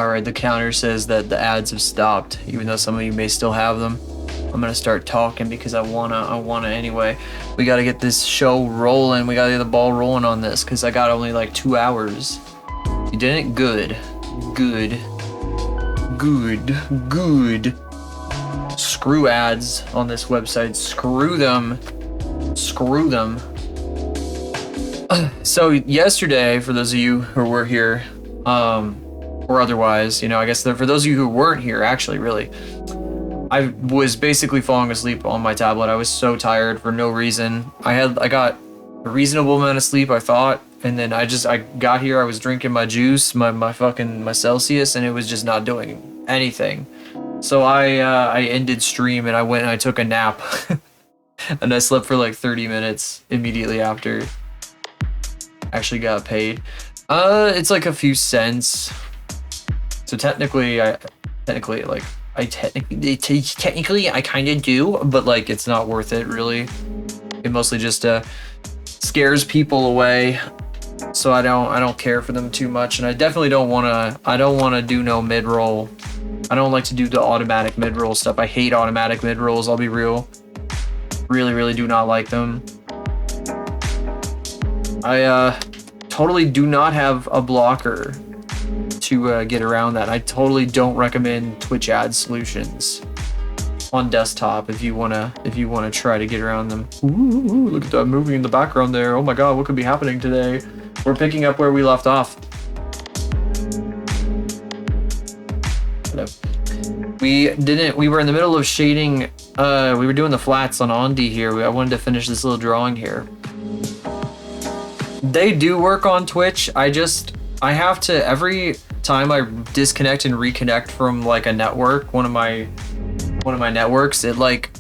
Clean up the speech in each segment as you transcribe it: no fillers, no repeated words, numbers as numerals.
Alright, the counter says that the ads have stopped, even though some of you may still have them. I'm gonna start talking because I wanna anyway. We gotta get this show rolling. We gotta get the ball rolling on this because I got only like 2 hours. You didn't? Good. Good. Good. Good. Screw ads on this website. Screw them. Screw them. So yesterday, for those of you who were here, or otherwise, you know, I guess for those of you who weren't here, actually, really, I was basically falling asleep on my tablet. I was so tired for no reason. I got a reasonable amount of sleep, I thought, and then I got here, I was drinking my juice, my Celsius, and it was just not doing anything. So I ended stream and I went and I took a nap. And I slept for like 30 minutes immediately after. Actually got paid. It's like a few cents. So technically I kind of do, but like it's not worth it really. It mostly just scares people away. So I don't care for them too much, and I definitely don't want to do no mid-roll. I don't like to do the automatic mid-roll stuff. I hate automatic mid-rolls, I'll be real. Really do not like them. I totally do not have a blocker to get around that. I totally don't recommend Twitch ad solutions on desktop if you wanna try to get around them. Ooh, look at that moving in the background there. Oh my god, what could be happening today? We're picking up where we left off. We were in the middle of shading, we were doing the flats on Ondi here. I wanted to finish this little drawing here. They do work on Twitch. I have to, every time I disconnect and reconnect from like a network, one of my networks, it like,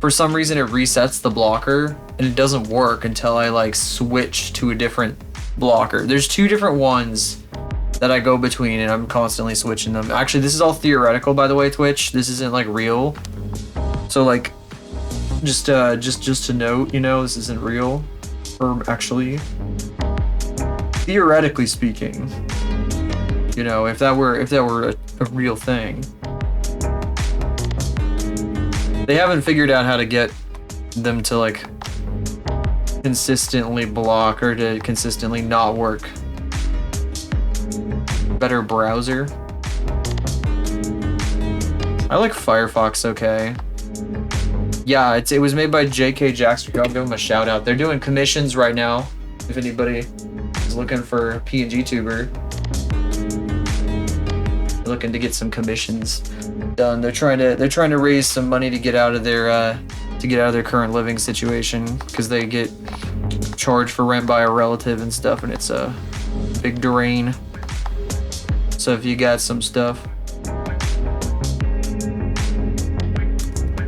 for some reason it resets the blocker and it doesn't work until I like switch to a different blocker. There's 2 different ones that I go between and I'm constantly switching them. Actually, this is all theoretical, by the way, Twitch. This isn't like real. So like, just to note, you know, this isn't real. Or actually, theoretically speaking, you know, if that were a real thing. They haven't figured out how to get them to like consistently block or to consistently not work. Better browser. I like Firefox okay. Yeah, it was made by JK Jackster. I'll give them a shout out. They're doing commissions right now. If anybody is looking for a PNG tuber, looking to get some commissions done. They're trying to raise some money to get out of their current living situation because they get charged for rent by a relative and stuff, and it's a big drain. So if you got some stuff,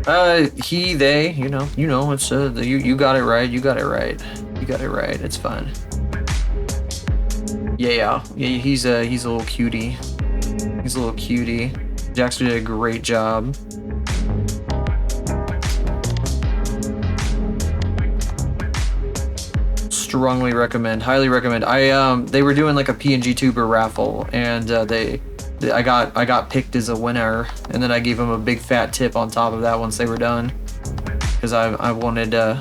they, you know, it's you got it right. You got it right. It's fine. Yeah. He's a little cutie. Jackster did a great job. Strongly recommend, highly recommend. They were doing like a PNG tuber raffle, and I got picked as a winner, and then I gave them a big fat tip on top of that once they were done, because I wanted I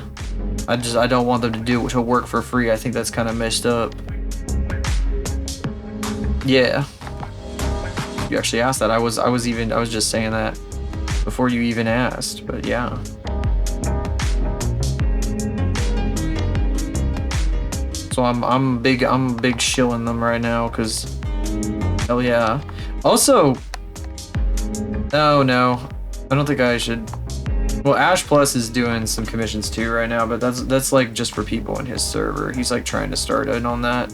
don't want them to work for free. I think that's kind of messed up. Yeah. You actually asked that. I was just saying that before you even asked, but yeah. So I'm big shilling them right now, cause hell yeah. Also, no, I don't think I should. Well, Ash Plus is doing some commissions too right now, but that's like just for people in his server. He's like trying to start in on that.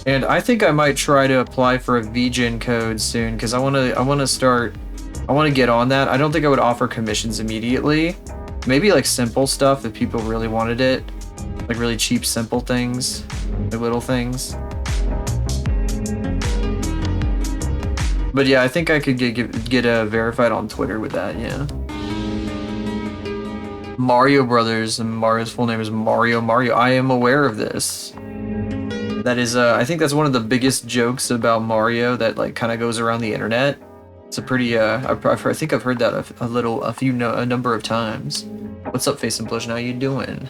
And I think I might try to apply for a VGen code soon, because I want to get on that. I don't think I would offer commissions immediately. Maybe like simple stuff if people really wanted it. Like really cheap, simple things, like little things. But yeah, I think I could get verified on Twitter with that, yeah. Mario Brothers, and Mario's full name is Mario. I am aware of this. That is, I think that's one of the biggest jokes about Mario that like kind of goes around the internet. It's a pretty, I think I've heard that a number of times. What's up, Face and Blush? How you doing?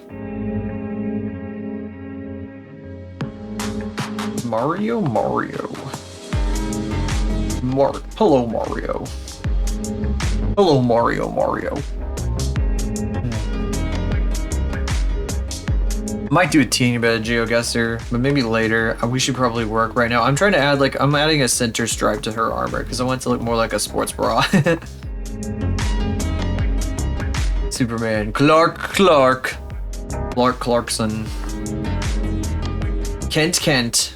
Mario. Hello, Mario. Hello, Mario. Might do a teeny bit of GeoGuessr, but maybe later. We should probably work right now. I'm trying to add, like, I'm adding a center stripe to her armor because I want it to look more like a sports bra. Superman. Clarkson. Kent.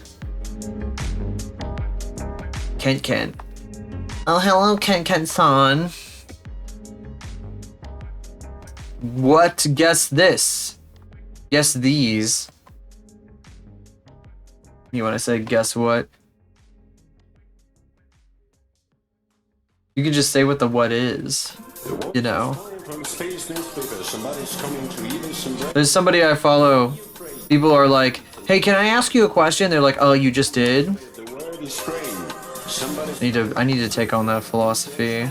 Oh, hello, Kent-san. What? Guess this. Guess these. You want to say guess what? You can just say what the what is. You know. There's somebody I follow. People are like, hey, can I ask you a question? They're like, oh, you just did? I need to take on that philosophy.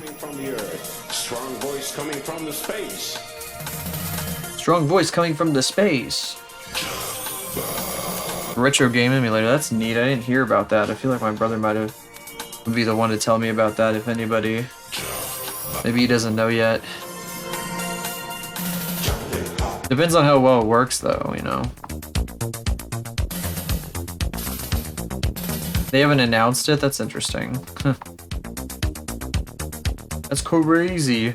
Strong voice coming from the space. Strong voice coming from the space. Retro game emulator. That's neat. I didn't hear about that. I feel like my brother would be the one to tell me about that if anybody. Maybe he doesn't know yet. Depends on how well it works though, you know. They haven't announced it? That's interesting. That's crazy.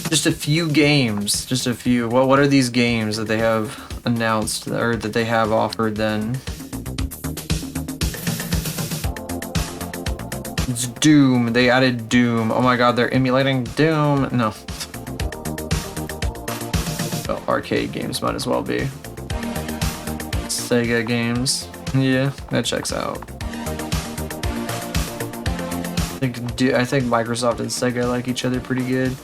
Just a few games. Just a few. Well, what are these games that they have announced or that they have offered then? It's Doom. They added Doom. Oh my god, they're emulating Doom. No. Well, arcade games might as well be. Sega games. Yeah, that checks out. I think Microsoft and Sega like each other pretty good.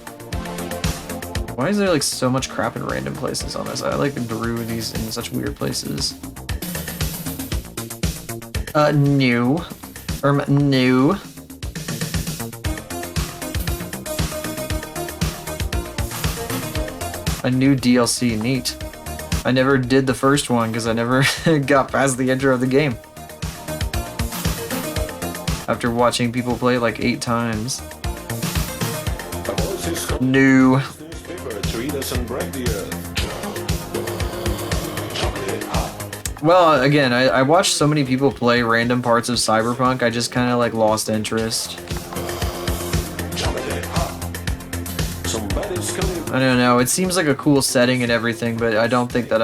Why is there like so much crap in random places on this? I like drew these in such weird places. New. New. A new DLC, neat. I never did the first one because I never got past the intro of the game. After watching people play it like 8 times. New. Well, again, I watched so many people play random parts of Cyberpunk, I just kind of like lost interest. I don't know, it seems like a cool setting and everything, but I don't think that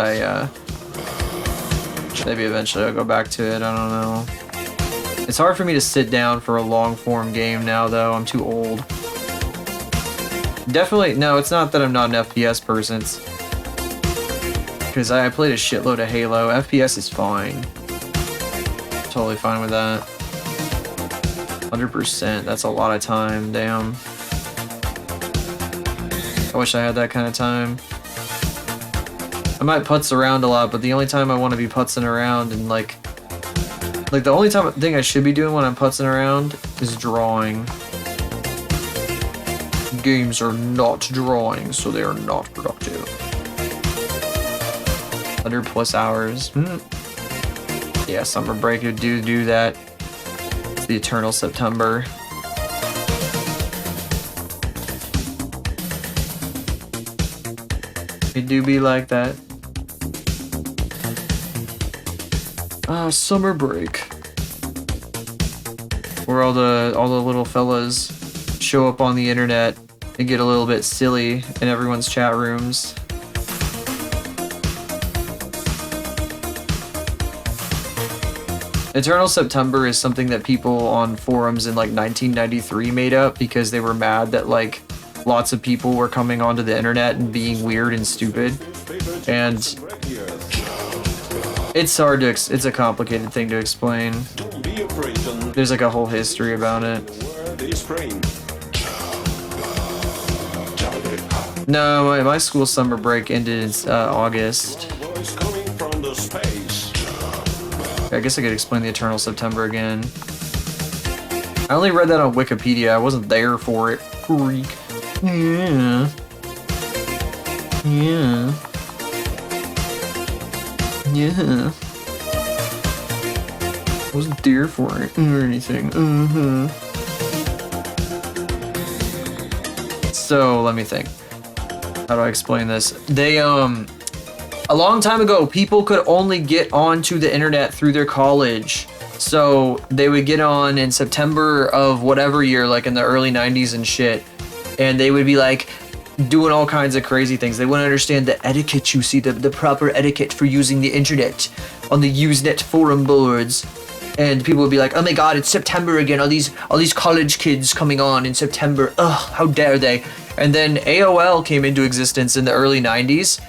maybe eventually I'll go back to it, I don't know. It's hard for me to sit down for a long form game now though, I'm too old. Definitely, no, it's not that I'm not an FPS person, it's because I played a shitload of Halo. FPS is fine. Totally fine with that. 100%, that's a lot of time, damn. I wish I had that kind of time. I might putz around a lot, but the only time I want to be putzing around and like the only thing I should be doing when I'm putzing around is drawing. Games are not drawing, so they are not productive. 100+ hours. Yeah, summer break would do that. It's the eternal September. It do be like that. Summer break. Where all the little fellas show up on the internet and get a little bit silly in everyone's chat rooms. Eternal September is something that people on forums in like 1993 made up because they were mad that like lots of people were coming onto the internet and being weird and stupid. And it's a complicated thing to explain. There's like a whole history about it. No, my school summer break ended in August. I guess I could explain the Eternal September again. I only read that on Wikipedia. I wasn't there for it. Freak. Yeah. Yeah. Yeah. I wasn't there for it or anything. So, let me think. How do I explain this? They, a long time ago, people could only get onto the internet through their college. So they would get on in September of whatever year, like in the early 90s and shit. And they would be like doing all kinds of crazy things. They wouldn't understand the etiquette, you see, the proper etiquette for using the internet on the Usenet forum boards. And people would be like, oh my god, it's September again. All these college kids coming on in September. Ugh, how dare they? And then AOL came into existence in the early 90s.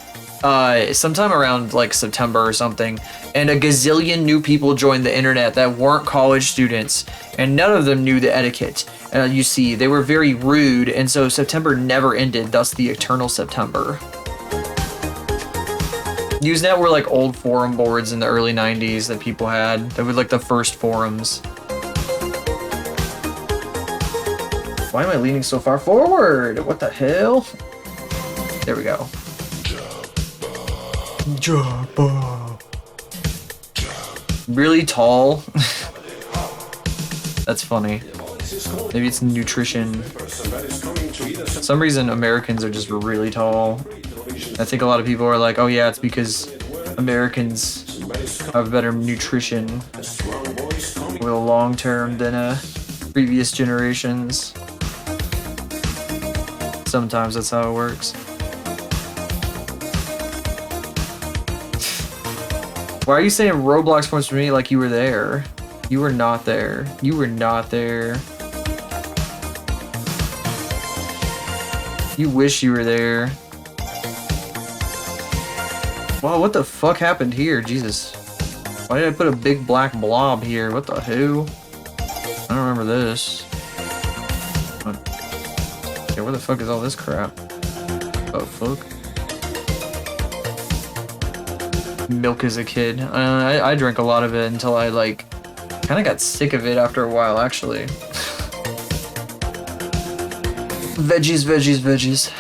Sometime around like September or something, and a gazillion new people joined the internet that weren't college students, and none of them knew the etiquette. You see, they were very rude, and so September never ended, thus the Eternal September. Usenet were like old forum boards in the early 90s that people had. They were like the first forums. Why am I leaning so far forward? What the hell? There we go. Jabba. Really tall. That's funny. Maybe it's nutrition. For some reason, Americans are just really tall. I think a lot of people are like, oh yeah, it's because Americans have better nutrition over the long term than previous generations. Sometimes that's how it works. Why are you saying Roblox points for me like you were there? You were not there. You were not there. You wish you were there. Wow, what the fuck happened here? Jesus. Why did I put a big black blob here? What the who? I don't remember this. Okay, where the fuck is all this crap? Oh, fuck. Milk as a kid. I drank a lot of it until I like kind of got sick of it after a while, actually. Veggies, veggies, veggies.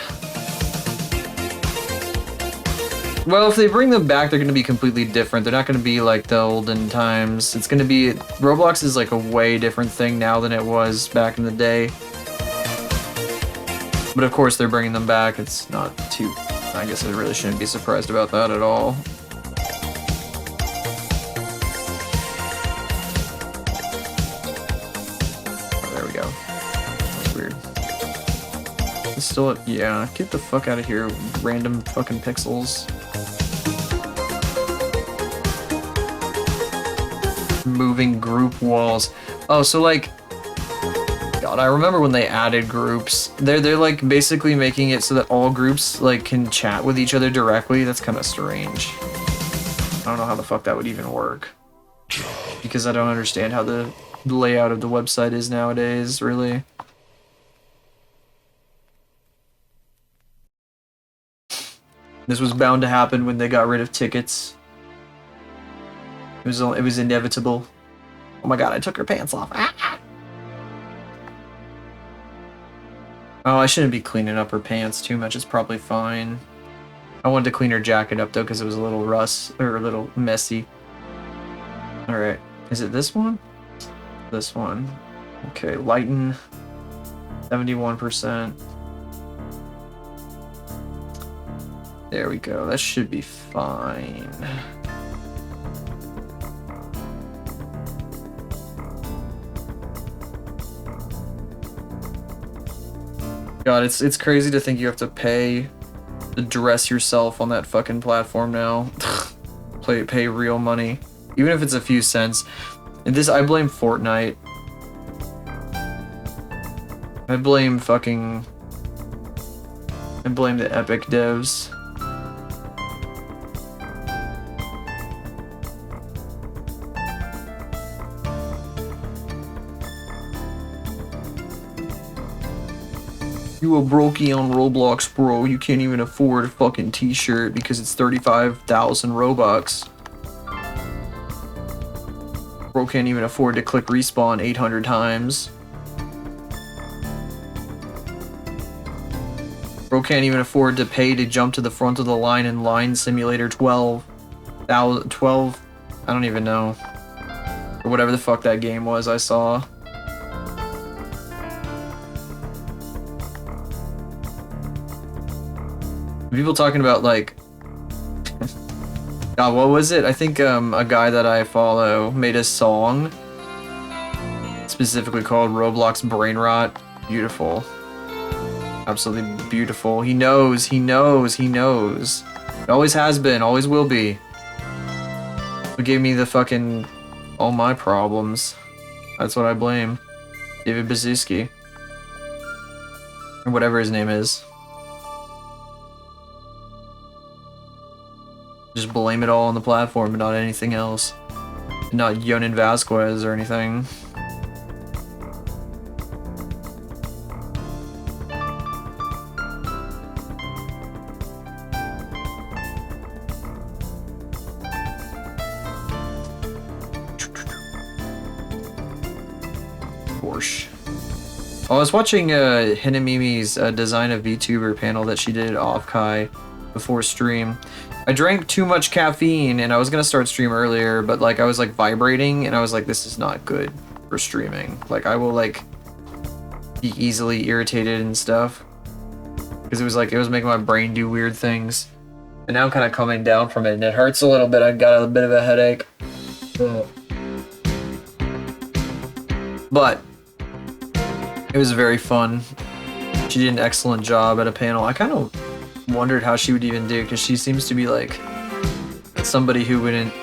Well, if they bring them back, they're going to be completely different. They're not going to be like the olden times. It's going to be... Roblox is like a way different thing now than it was back in the day. But of course, they're bringing them back. It's not too... I guess I really shouldn't be surprised about that at all. Still, yeah, get the fuck out of here, random fucking pixels. Moving group walls. Oh, so like, God, I remember when they added groups. They're like basically making it so that all groups like can chat with each other directly. That's kind of strange. I don't know how the fuck that would even work. Because I don't understand how the layout of the website is nowadays, really. This was bound to happen when they got rid of tickets. It was inevitable. Oh my god, I took her pants off. Ah! Oh, I shouldn't be cleaning up her pants too much. It's probably fine. I wanted to clean her jacket up though because it was a little or a little messy. All right, is it this one? This one. Okay, lighten. 71%. There we go. That should be fine. God, it's crazy to think you have to pay to dress yourself on that fucking platform now. Pay real money, even if it's a few cents. And this, I blame Fortnite. I blame the Epic devs. You a brokey on Roblox, bro. You can't even afford a fucking t-shirt because it's 35,000 Robux. Bro can't even afford to click respawn 800 times. Bro can't even afford to pay to jump to the front of the line in Line Simulator 12. 12, I don't even know. Or whatever the fuck that game was I saw. People talking about like... God, what was it? I think a guy that I follow made a song specifically called Roblox Brain Rot. Beautiful. Absolutely beautiful. He knows, he knows, he knows. It always has been, always will be. It gave me the fucking... all my problems. That's what I blame. David Bazuski. Or whatever his name is. Just blame it all on the platform and not anything else. Not Yonan Vasquez or anything. Porsche. I was watching Hinamimi's Design a VTuber panel that she did off Kai before stream. I drank too much caffeine and I was gonna start stream earlier, but like I was like vibrating and I was like, this is not good for streaming. Like I will like be easily irritated and stuff because it was like it was making my brain do weird things. And now I'm kind of coming down from it and it hurts a little bit. I got a bit of a headache. But it was very fun. She did an excellent job at a panel. I kind of wondered how she would even do because she seems to be like somebody who wouldn't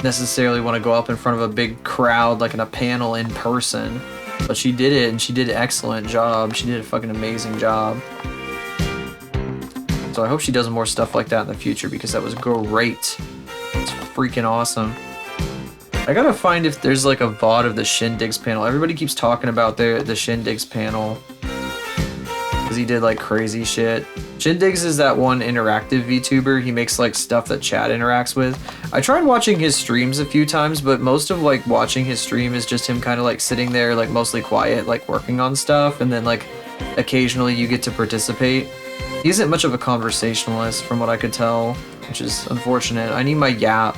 necessarily want to go up in front of a big crowd like in a panel in person, but she did it and she did an excellent job. She did a fucking amazing job. So I hope she does more stuff like that in the future because that was great. It's freaking awesome. I gotta find if there's like a VOD of the Shindigs panel. Everybody keeps talking about the Shindigs panel because he did like crazy shit. Shindigs is that one interactive VTuber. He makes like stuff that chat interacts with. I tried watching his streams a few times, but most of like watching his stream is just him kind of like sitting there like mostly quiet, like working on stuff, and then like occasionally you get to participate. He isn't much of a conversationalist from what I could tell, which is unfortunate. I need my yap.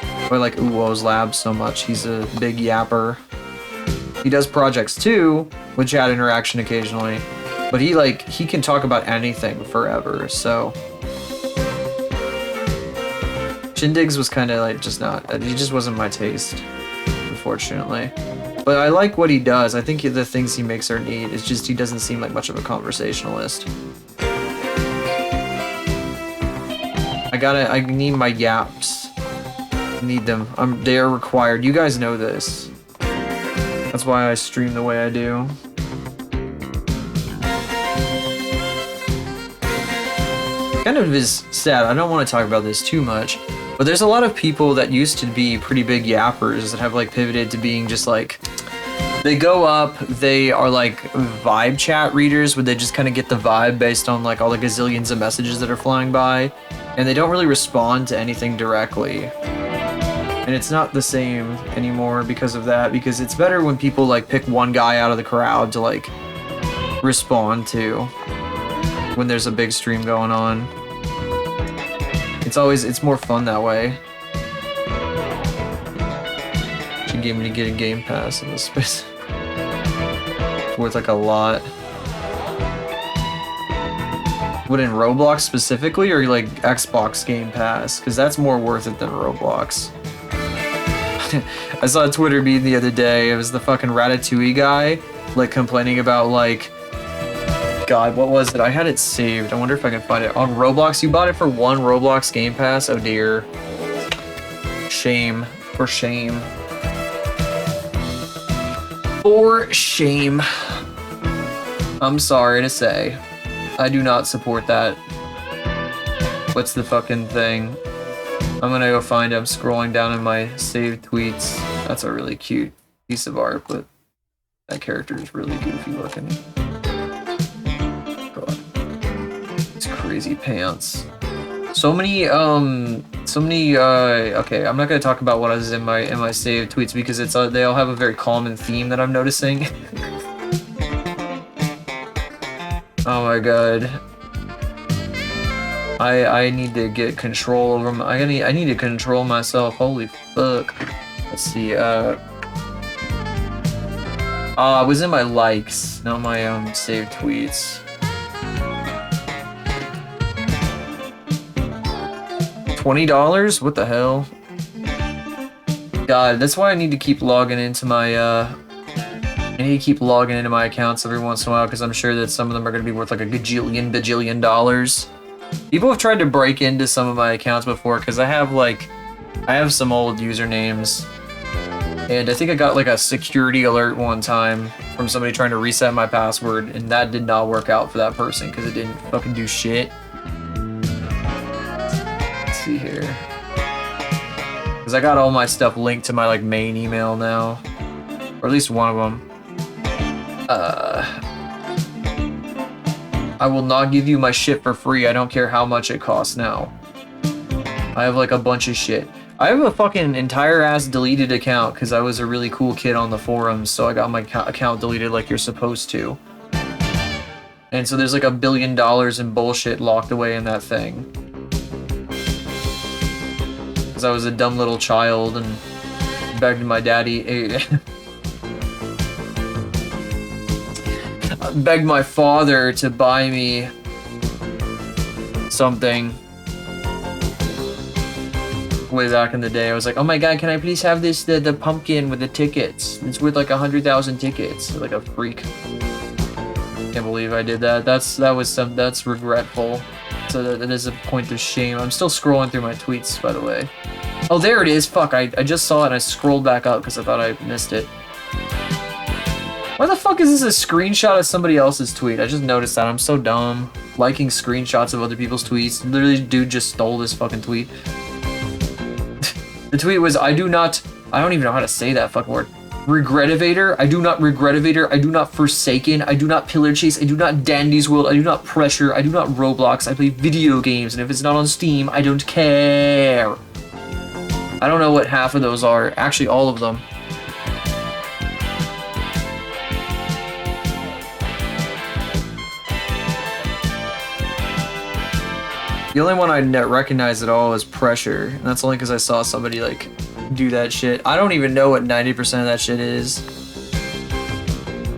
I like Uwo's Lab so much. He's a big yapper. He does projects too, with chat interaction occasionally. But he can talk about anything forever, so... Shindigs was kind of like just not... He just wasn't my taste, unfortunately. But I like what he does. I think the things he makes are neat. It's just he doesn't seem like much of a conversationalist. I need my yaps. I need them. They are required. You guys know this. That's why I stream the way I do. Kind of is sad. I don't want to talk about this too much, but there's a lot of people that used to be pretty big yappers that have like pivoted to being just like, they go up, they are like vibe chat readers where they just kind of get the vibe based on like all the gazillions of messages that are flying by, and they don't really respond to anything directly. And it's not the same anymore because of that, because it's better when people like pick one guy out of the crowd to like respond to when there's a big stream going on. It's more fun that way. She gave me to get a Game Pass in this space. It's worth like a lot. What, in Roblox specifically, or like Xbox Game Pass? Because that's more worth it than Roblox. I saw a Twitter meme the other day. It was the fucking Ratatouille guy, like complaining about like, God, what was it? I had it saved. I wonder if I can find it. On Roblox, you bought it for one Roblox Game Pass? Oh dear. Shame. For shame. For shame. I'm sorry to say. I do not support that. What's the fucking thing? I'm gonna go find it. I'm scrolling down in my saved tweets. That's a really cute piece of art, but that character is really goofy looking. God. These crazy pants. Okay, I'm not gonna talk about what is in my saved tweets because it's they all have a very common theme that I'm noticing. Oh my god. I need to get control over my, I need to control myself. Holy fuck. Let's see, I was in my likes, not my saved tweets. $20? What the hell? God, that's why I need to keep logging into my I need to keep logging into my accounts every once in a while because I'm sure that some of them are going to be worth like a bajillion dollars. People have tried to break into some of my accounts before because I have some old usernames. And I think I got like a security alert one time from somebody trying to reset my password, and that did not work out for that person because it didn't fucking do shit. Let's see here. Because I got all my stuff linked to my like main email now. Or at least one of them. I will not give you my shit for free. I don't care how much it costs now. I have like a bunch of shit. I have a fucking entire ass deleted account because I was a really cool kid on the forums, so I got my account deleted like you're supposed to. And so there's like $1 billion in bullshit locked away in that thing. Because I was a dumb little child and begged my daddy... begged my father to buy me something. Way back in the day, I was like, "Oh my god, can I please have this the pumpkin with the tickets? It's worth like 100,000 tickets." Like a freak. Can't believe I did that. That's regretful. So that is a point of shame. I'm still scrolling through my tweets, by the way. Oh, there it is. Fuck, I just saw it and I scrolled back up because I thought I missed it. Why the fuck is this a screenshot of somebody else's tweet? I just noticed that. I'm so dumb. Liking screenshots of other people's tweets. Literally, dude just stole this fucking tweet. The tweet was, I don't even know how to say that fucking word. Regretivator. I do not Regretivator. I do not Forsaken. I do not Pillar Chase. I do not Dandy's World. I do not Pressure. I do not Roblox. I play video games, and if it's not on Steam, I don't care. I don't know what half of those are. Actually, all of them. The only one I recognize at all is Pressure, and that's only because I saw somebody like do that shit. I don't even know what 90% of that shit is.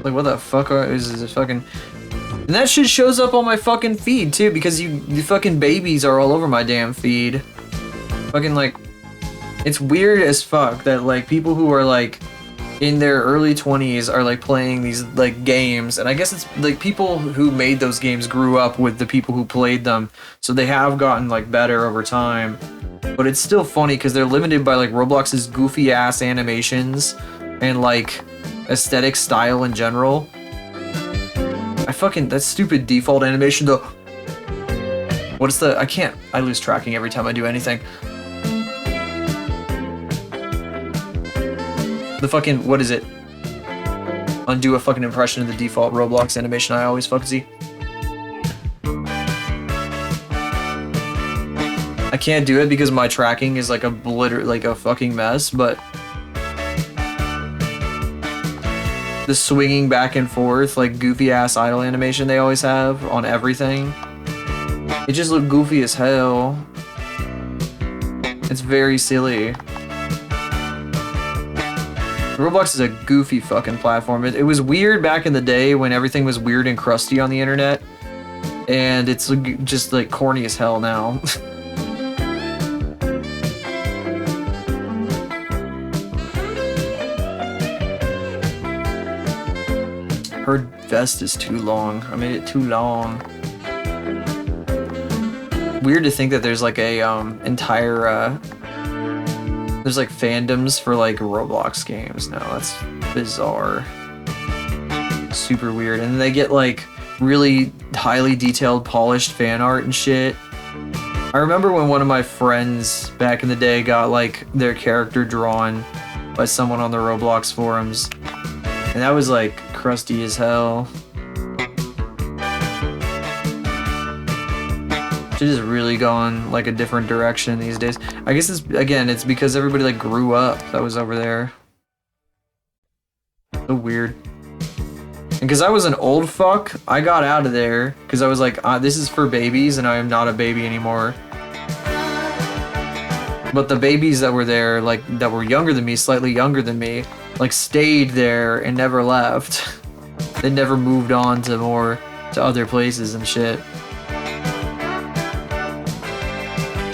Like, what the fuck is this fucking... And that shit shows up on my fucking feed too, because you fucking babies are all over my damn feed. Fucking like, it's weird as fuck that like people who are like in their early 20s are like playing these like games, and I guess it's like people who made those games grew up with the people who played them, so they have gotten like better over time. But it's still funny because they're limited by like Roblox's goofy ass animations and like aesthetic style in general. That stupid default animation though. What's the, I lose tracking every time I do anything. The fucking, what is it? Undo a fucking impression of the default Roblox animation I always fucking see. I can't do it because my tracking is like a fucking mess, but the swinging back and forth, like goofy ass idle animation they always have on everything. It just looked goofy as hell. It's very silly. Roblox is a goofy fucking platform. It was weird back in the day when everything was weird and crusty on the internet, and it's just like corny as hell now. Her vest is too long. I made it too long. Weird to think that there's like a entire there's like fandoms for like Roblox games now. That's bizarre. Super weird. And they get like really highly detailed, polished fan art and shit. I remember when one of my friends back in the day got like their character drawn by someone on the Roblox forums. And that was like crusty as hell. Shit is really going like a different direction these days. I guess it's because everybody like grew up that was over there. So weird. And because I was an old fuck, I got out of there because I was like, this is for babies and I am not a baby anymore. But the babies that were there, like that were younger than me, slightly younger than me, like stayed there and never left. They never moved on to other places and shit.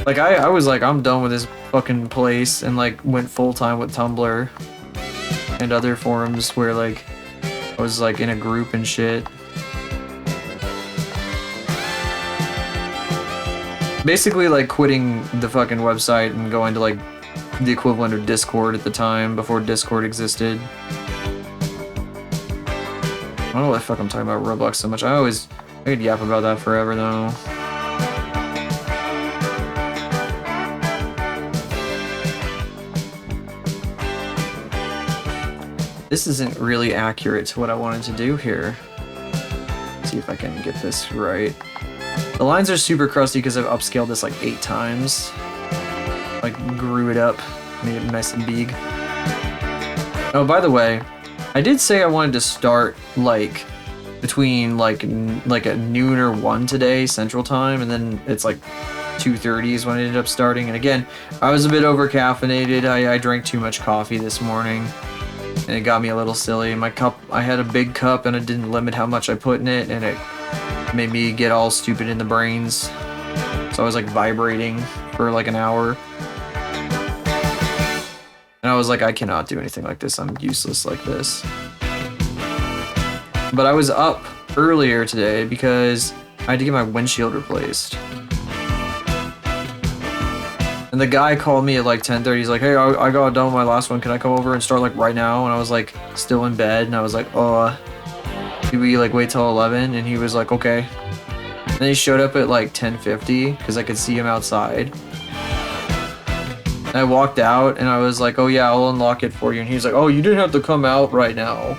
Like I was like, I'm done with this fucking place, and like went full time with Tumblr and other forums where like I was like in a group and shit. Basically like quitting the fucking website and going to like the equivalent of Discord at the time before Discord existed. I don't know what the fuck I'm talking about Roblox so much. I could yap about that forever though. This isn't really accurate to what I wanted to do here. Let's see if I can get this right. The lines are super crusty because I've upscaled this like 8 times. Like grew it up, made it nice and big. Oh, by the way, I did say I wanted to start like between like at noon or 1 today Central Time, and then it's like 2:30 is when I ended up starting. And again, I was a bit over caffeinated. I drank too much coffee this morning. And it got me a little silly. My cup, I had a big cup and I didn't limit how much I put in it, and it made me get all stupid in the brains. So I was like vibrating for like an hour. And I was like, I cannot do anything like this. I'm useless like this. But I was up earlier today because I had to get my windshield replaced. And the guy called me at like 10:30. He's like, hey, I got done with my last one. Can I come over and start like right now? And I was like still in bed. And I was like, do we like wait till 11? And he was like, okay. And then he showed up at like 10:50 because I could see him outside. And I walked out and I was like, oh yeah, I'll unlock it for you. And he's like, oh, you didn't have to come out right now.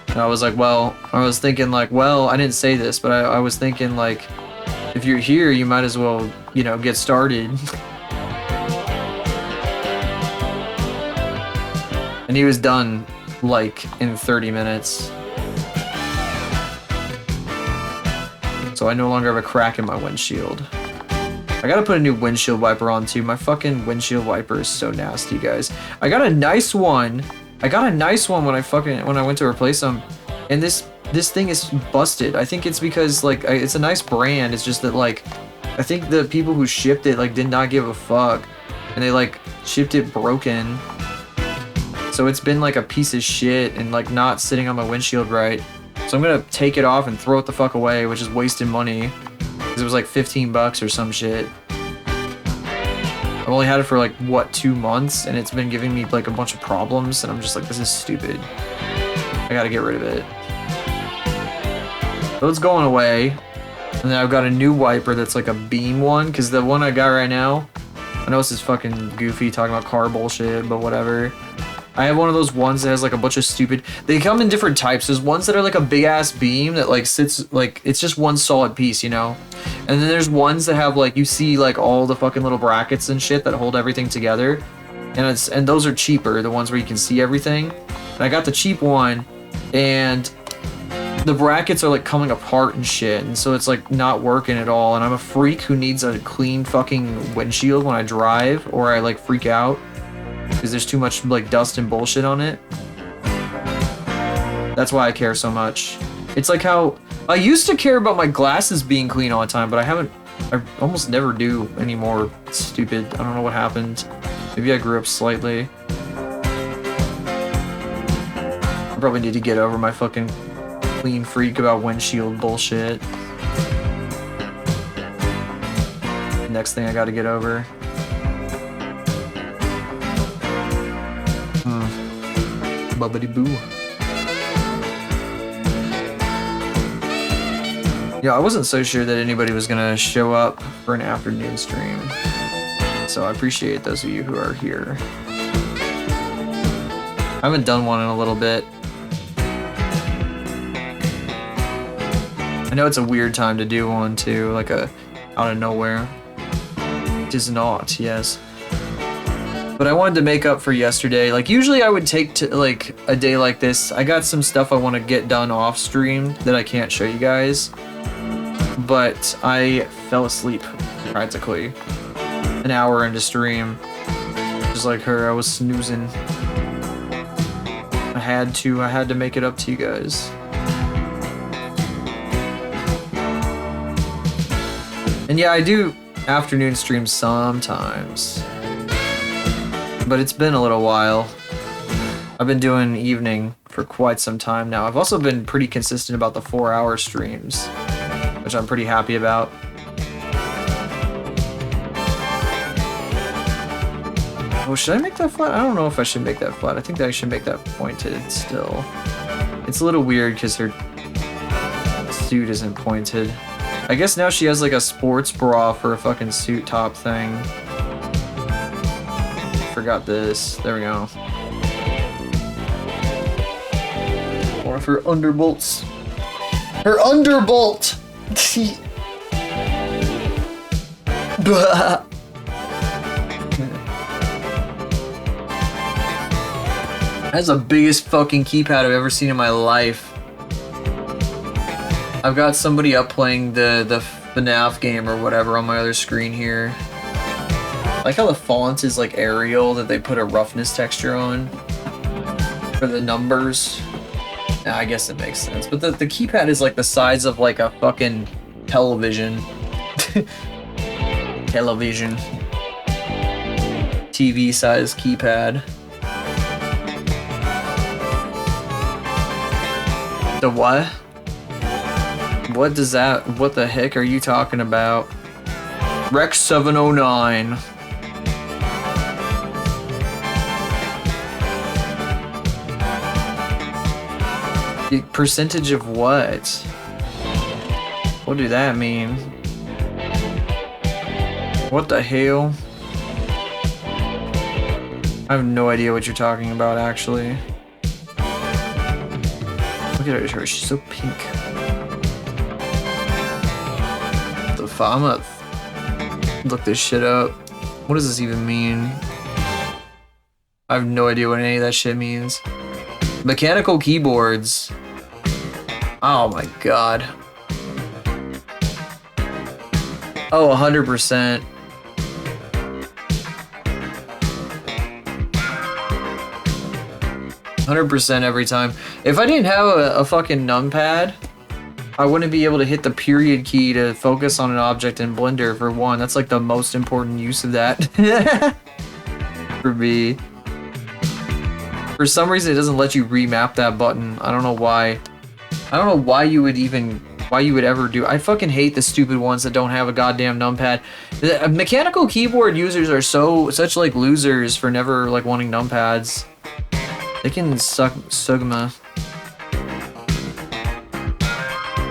And I was like, well, I was thinking like, well, I didn't say this, but I was thinking like, if you're here, you might as well, you know, get started. And he was done like in 30 minutes. So I no longer have a crack in my windshield. I gotta put a new windshield wiper on too. My fucking windshield wiper is so nasty, guys. I got a nice one. When I went to replace them, and this thing is busted. I think it's because like it's a nice brand. It's just that like I think the people who shipped it like did not give a fuck, and they like shipped it broken. So it's been like a piece of shit and like not sitting on my windshield right. So I'm gonna take it off and throw it the fuck away, which is wasting money. Cause it was like $15 or some shit. I've only had it for like what, 2 months, and it's been giving me like a bunch of problems, and I'm just like, this is stupid. I gotta get rid of it. So it's going away. And then I've got a new wiper that's like a beam one, because the one I got right now, I know this is fucking goofy talking about car bullshit, but whatever. I have one of those ones that has like a bunch of stupid, they come in different types. There's ones that are like a big ass beam that like sits, like it's just one solid piece, you know? And then there's ones that have like, you see like all the fucking little brackets and shit that hold everything together. And those are cheaper, the ones where you can see everything. And I got the cheap one, and the brackets are like coming apart and shit, and so it's like not working at all. And I'm a freak who needs a clean fucking windshield when I drive, or I like freak out because there's too much like dust and bullshit on it. That's why I care so much. It's like how I used to care about my glasses being clean all the time, but I almost never do anymore. It's stupid. I don't know what happened. Maybe I grew up slightly. I probably need to get over my fucking clean freak about windshield bullshit. Next thing I gotta get over. Bubbity boo. Yeah, I wasn't so sure that anybody was gonna show up for an afternoon stream. So I appreciate those of you who are here. I haven't done one in a little bit. I know it's a weird time to do one too, like a out of nowhere. It is not, yes. But I wanted to make up for yesterday. Like usually I would take to like a day like this. I got some stuff I want to get done off stream that I can't show you guys. But I fell asleep practically an hour into stream. Just like her, I was snoozing. I had to make it up to you guys. And yeah, I do afternoon streams sometimes. But it's been a little while. I've been doing evening for quite some time now. I've also been pretty consistent about the 4-hour streams, which I'm pretty happy about. Oh, should I make that flat? I don't know if I should make that flat. I think that I should make that pointed still. It's a little weird because her suit isn't pointed. I guess now she has like a sports bra for a fucking suit top thing. Forgot this. There we go. One of her underbolts. Her underbolt! That's the biggest fucking keypad I've ever seen in my life. I've got somebody up playing the FNAF game or whatever on my other screen here. I like how the font is like Arial, that they put a roughness texture on for the numbers. Yeah, I guess it makes sense. But the keypad is like the size of like a fucking television. Television. TV size keypad. The what? What does that, what the heck are you talking about? Rex 709. The percentage of what? What do that mean? What the hell? I have no idea what you're talking about, actually. Look at her, she's so pink. The fuck? I'm gonna look this shit up. What does this even mean? I have no idea what any of that shit means. Mechanical keyboards. Oh my god. Oh, 100%. 100% every time. If I didn't have a fucking numpad, I wouldn't be able to hit the period key to focus on an object in Blender, for one. That's like the most important use of that. For me. For some reason, it doesn't let you remap that button. I don't know why. I don't know why you would ever do. I fucking hate the stupid ones that don't have a goddamn numpad. The mechanical keyboard users are such like losers for never like wanting numpads. They can suck Sugma.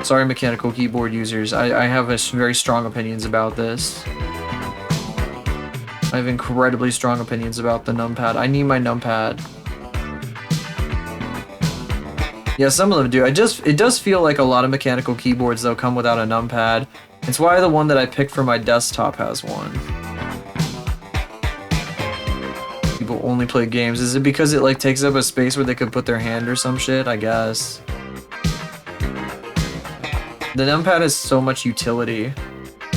Sorry, mechanical keyboard users. I have very strong opinions about this. I have incredibly strong opinions about the numpad. I need my numpad. Yeah, some of them do. It does feel like a lot of mechanical keyboards though come without a numpad. It's why the one that I picked for my desktop has one. People only play games. Is it because it like takes up a space where they could put their hand or some shit? I guess. The numpad has so much utility.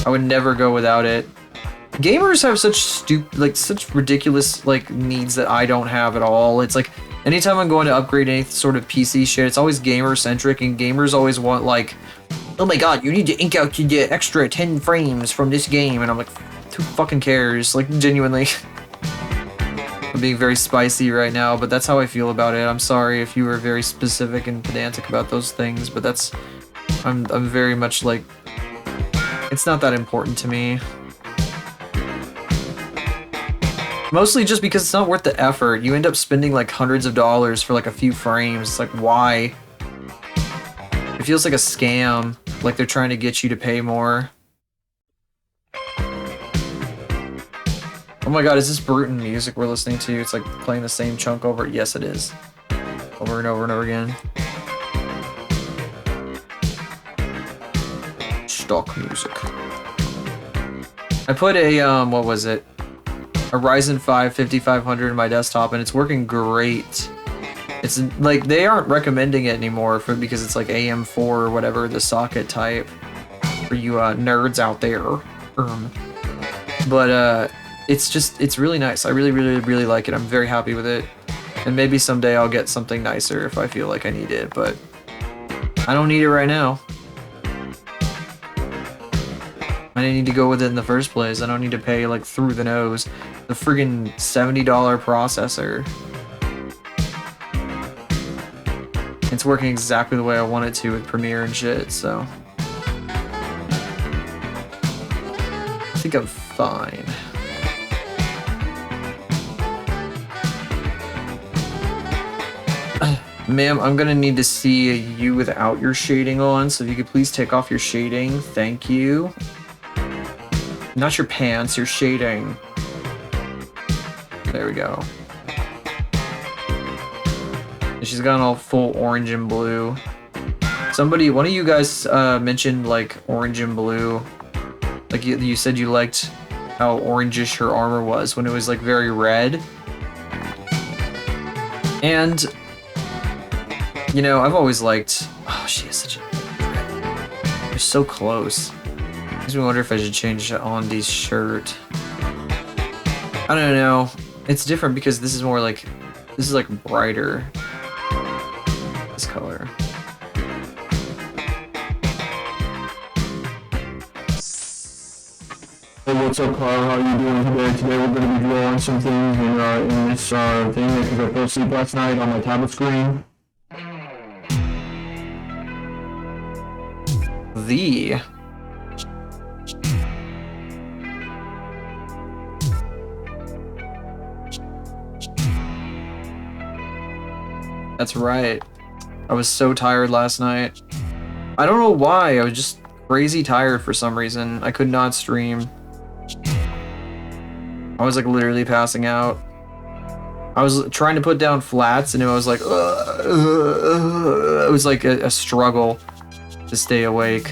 I would never go without it. Gamers have such ridiculous like needs that I don't have at all. It's like anytime I'm going to upgrade any sort of PC shit, it's always gamer centric, and gamers always want like, oh my god, you need to ink out the extra 10 frames from this game, and I'm like, who fucking cares? Like genuinely. I'm being very spicy right now, but that's how I feel about it. I'm sorry if you were very specific and pedantic about those things, but that's, I'm very much like, it's not that important to me. Mostly just because it's not worth the effort. You end up spending like hundreds of dollars for like a few frames. It's like, why? It feels like a scam. Like they're trying to get you to pay more. Oh my god, is this Bruton music we're listening to? It's like playing the same chunk over. Yes, it is. Over and over and over again. stock music. I put a, what was it? A Ryzen 5 5500 in my desktop, and it's working great. It's like, they aren't recommending it anymore because it's like AM4 or whatever, the socket type, for you nerds out there. But it's really nice. I really like it. I'm very happy with it. And maybe someday I'll get something nicer if I feel like I need it, but I don't need it right now. I didn't need to go with it in the first place. I don't need to pay like through the nose. The friggin' $70 processor. It's working exactly the way I want it to with Premiere and shit, so. I think I'm fine. Ma'am, I'm gonna need to see you without your shading on, so if you could please take off your shading, thank you. Not your pants, your shading. There we go. She's gone all full orange and blue. Somebody, one of you guys mentioned like orange and blue. Like you said you liked how orangish her armor was when it was like very red. And, you know, I've always liked, oh, she is such a, they're so close. Makes me wonder if I should change Andy's shirt. I don't know. It's different because this is more like, this is like brighter. This color. Hey, what's up, Carl? How you doing today? Today we're going to be drawing some things in this thing because I fell asleep last night on my tablet screen. That's right. I was so tired last night. I don't know why. I was just crazy tired for some reason. I could not stream. I was like literally passing out. I was trying to put down flats and it was like, it was like a struggle to stay awake.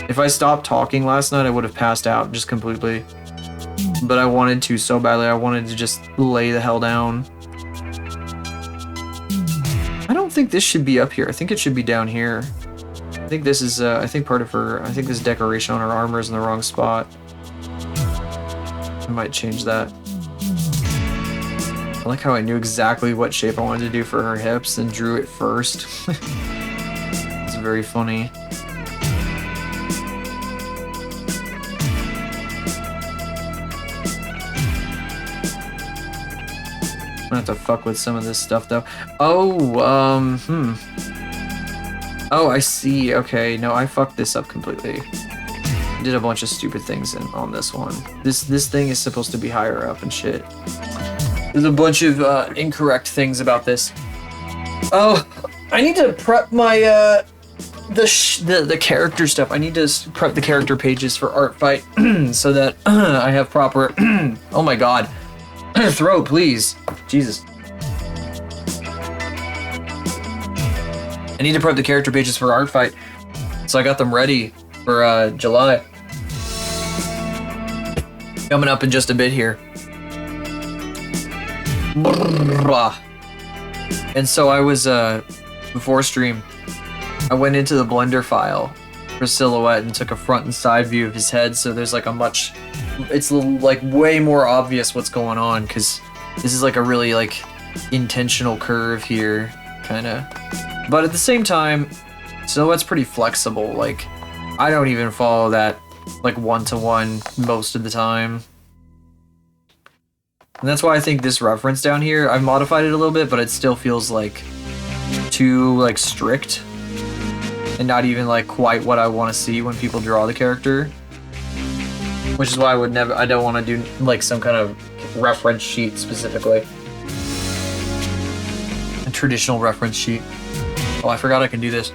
If I stopped talking last night, I would have passed out just completely. But I wanted to so badly. I wanted to just lay the hell down. I don't think this should be up here. I think it should be down here. I think this is, I think part of her, I think this decoration on her armor is in the wrong spot. I might change that. I like how I knew exactly what shape I wanted to do for her hips and drew it first. It's very funny. I'm gonna have to fuck with some of this stuff though. Oh, Oh, I see. Okay, no, I fucked this up completely. Did a bunch of stupid things on this one. This thing is supposed to be higher up and shit. There's a bunch of incorrect things about this. Oh, I need to prep my the character stuff. I need to prep the character pages for Art Fight so that I have proper. Oh my god, throw please, Jesus. I need to prep the character pages for Art Fight, so I got them ready for July. Coming up in just a bit here. And so I was, before stream, I went into the Blender file for Silhouette and took a front and side view of his head, so there's like a much, it's like way more obvious what's going on, because this is like a really like intentional curve here, kind of. But at the same time, Silhouette's pretty flexible. Like, I don't even follow that like one-to-one most of the time. And that's why I think this reference down here, I've modified it a little bit, but it still feels like too like strict and not even like quite what I want to see when people draw the character. Which is why I don't want to do like some kind of reference sheet specifically. A traditional reference sheet. Oh, I forgot I can do this.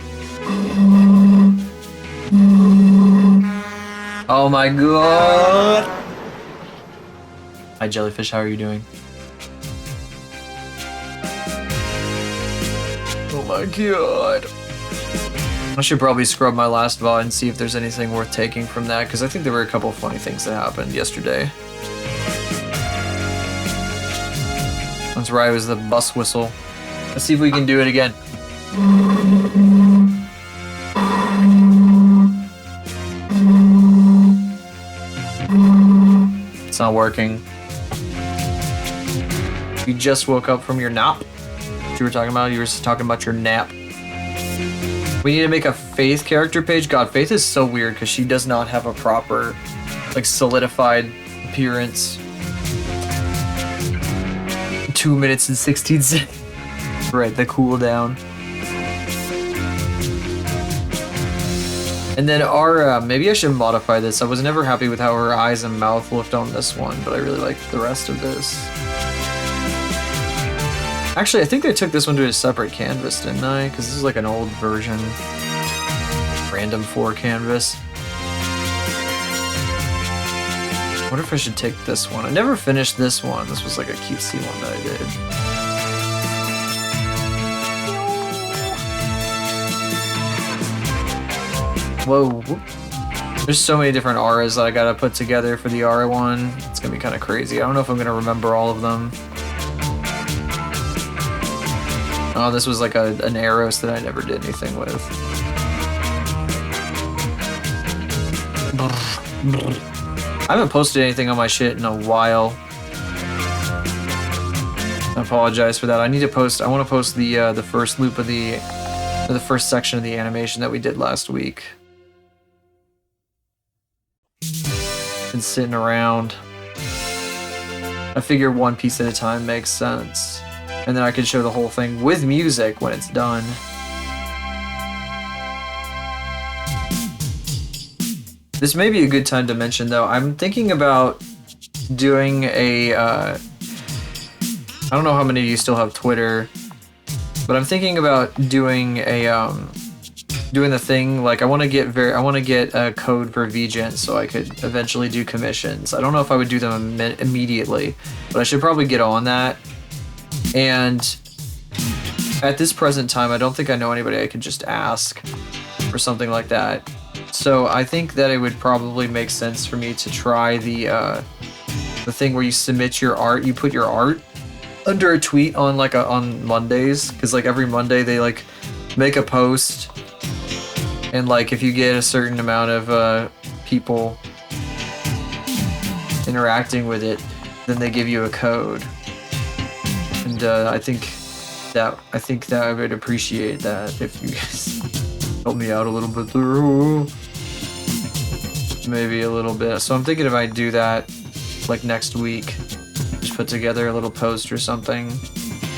Oh my god! Hi Jellyfish, how are you doing? Oh my god. I should probably scrub my last VOD and see if there's anything worth taking from that, because I think there were a couple funny things that happened yesterday. That's right, it was the bus whistle. Let's see if we can do it again. It's not working. You just woke up from your nap? What you were talking about? You were talking about your nap. We need to make a Faith character page. God, Faith is so weird because she does not have a proper, like, solidified appearance. 2 minutes and 16 seconds. Right, the cooldown. And then our, maybe I should modify this. I was never happy with how her eyes and mouth looked on this one, but I really liked the rest of this. Actually, I think I took this one to a separate canvas, didn't I? Because this is like an old version. Random 4 canvas. I wonder if I should take this one. I never finished this one. This was like a cutesy one that I did. Whoa. There's so many different auras that I gotta put together for the aura one. It's gonna be kind of crazy. I don't know if I'm gonna remember all of them. Oh, this was like an Eros that I never did anything with. I haven't posted anything on my shit in a while. I apologize for that. I need to post. I want to post the first loop of the first section of the animation that we did last week. Been sitting around. I figure one piece at a time makes sense. And then I can show the whole thing with music when it's done. This may be a good time to mention, though, I'm thinking about doing a, I don't know how many of you still have Twitter, but I'm thinking about doing a, doing the thing, like I want to get a code for VGen so I could eventually do commissions. I don't know if I would do them immediately, but I should probably get on that. And at this present time, I don't think I know anybody I could just ask for something like that. So I think that it would probably make sense for me to try the thing where you submit your art, you put your art under a tweet on on Mondays, because like every Monday they like make a post, and like if you get a certain amount of people interacting with it, then they give you a code. And I think that I would appreciate that if you guys help me out a little bit through. Maybe a little bit. So I'm thinking if I do that like next week, just put together a little post or something,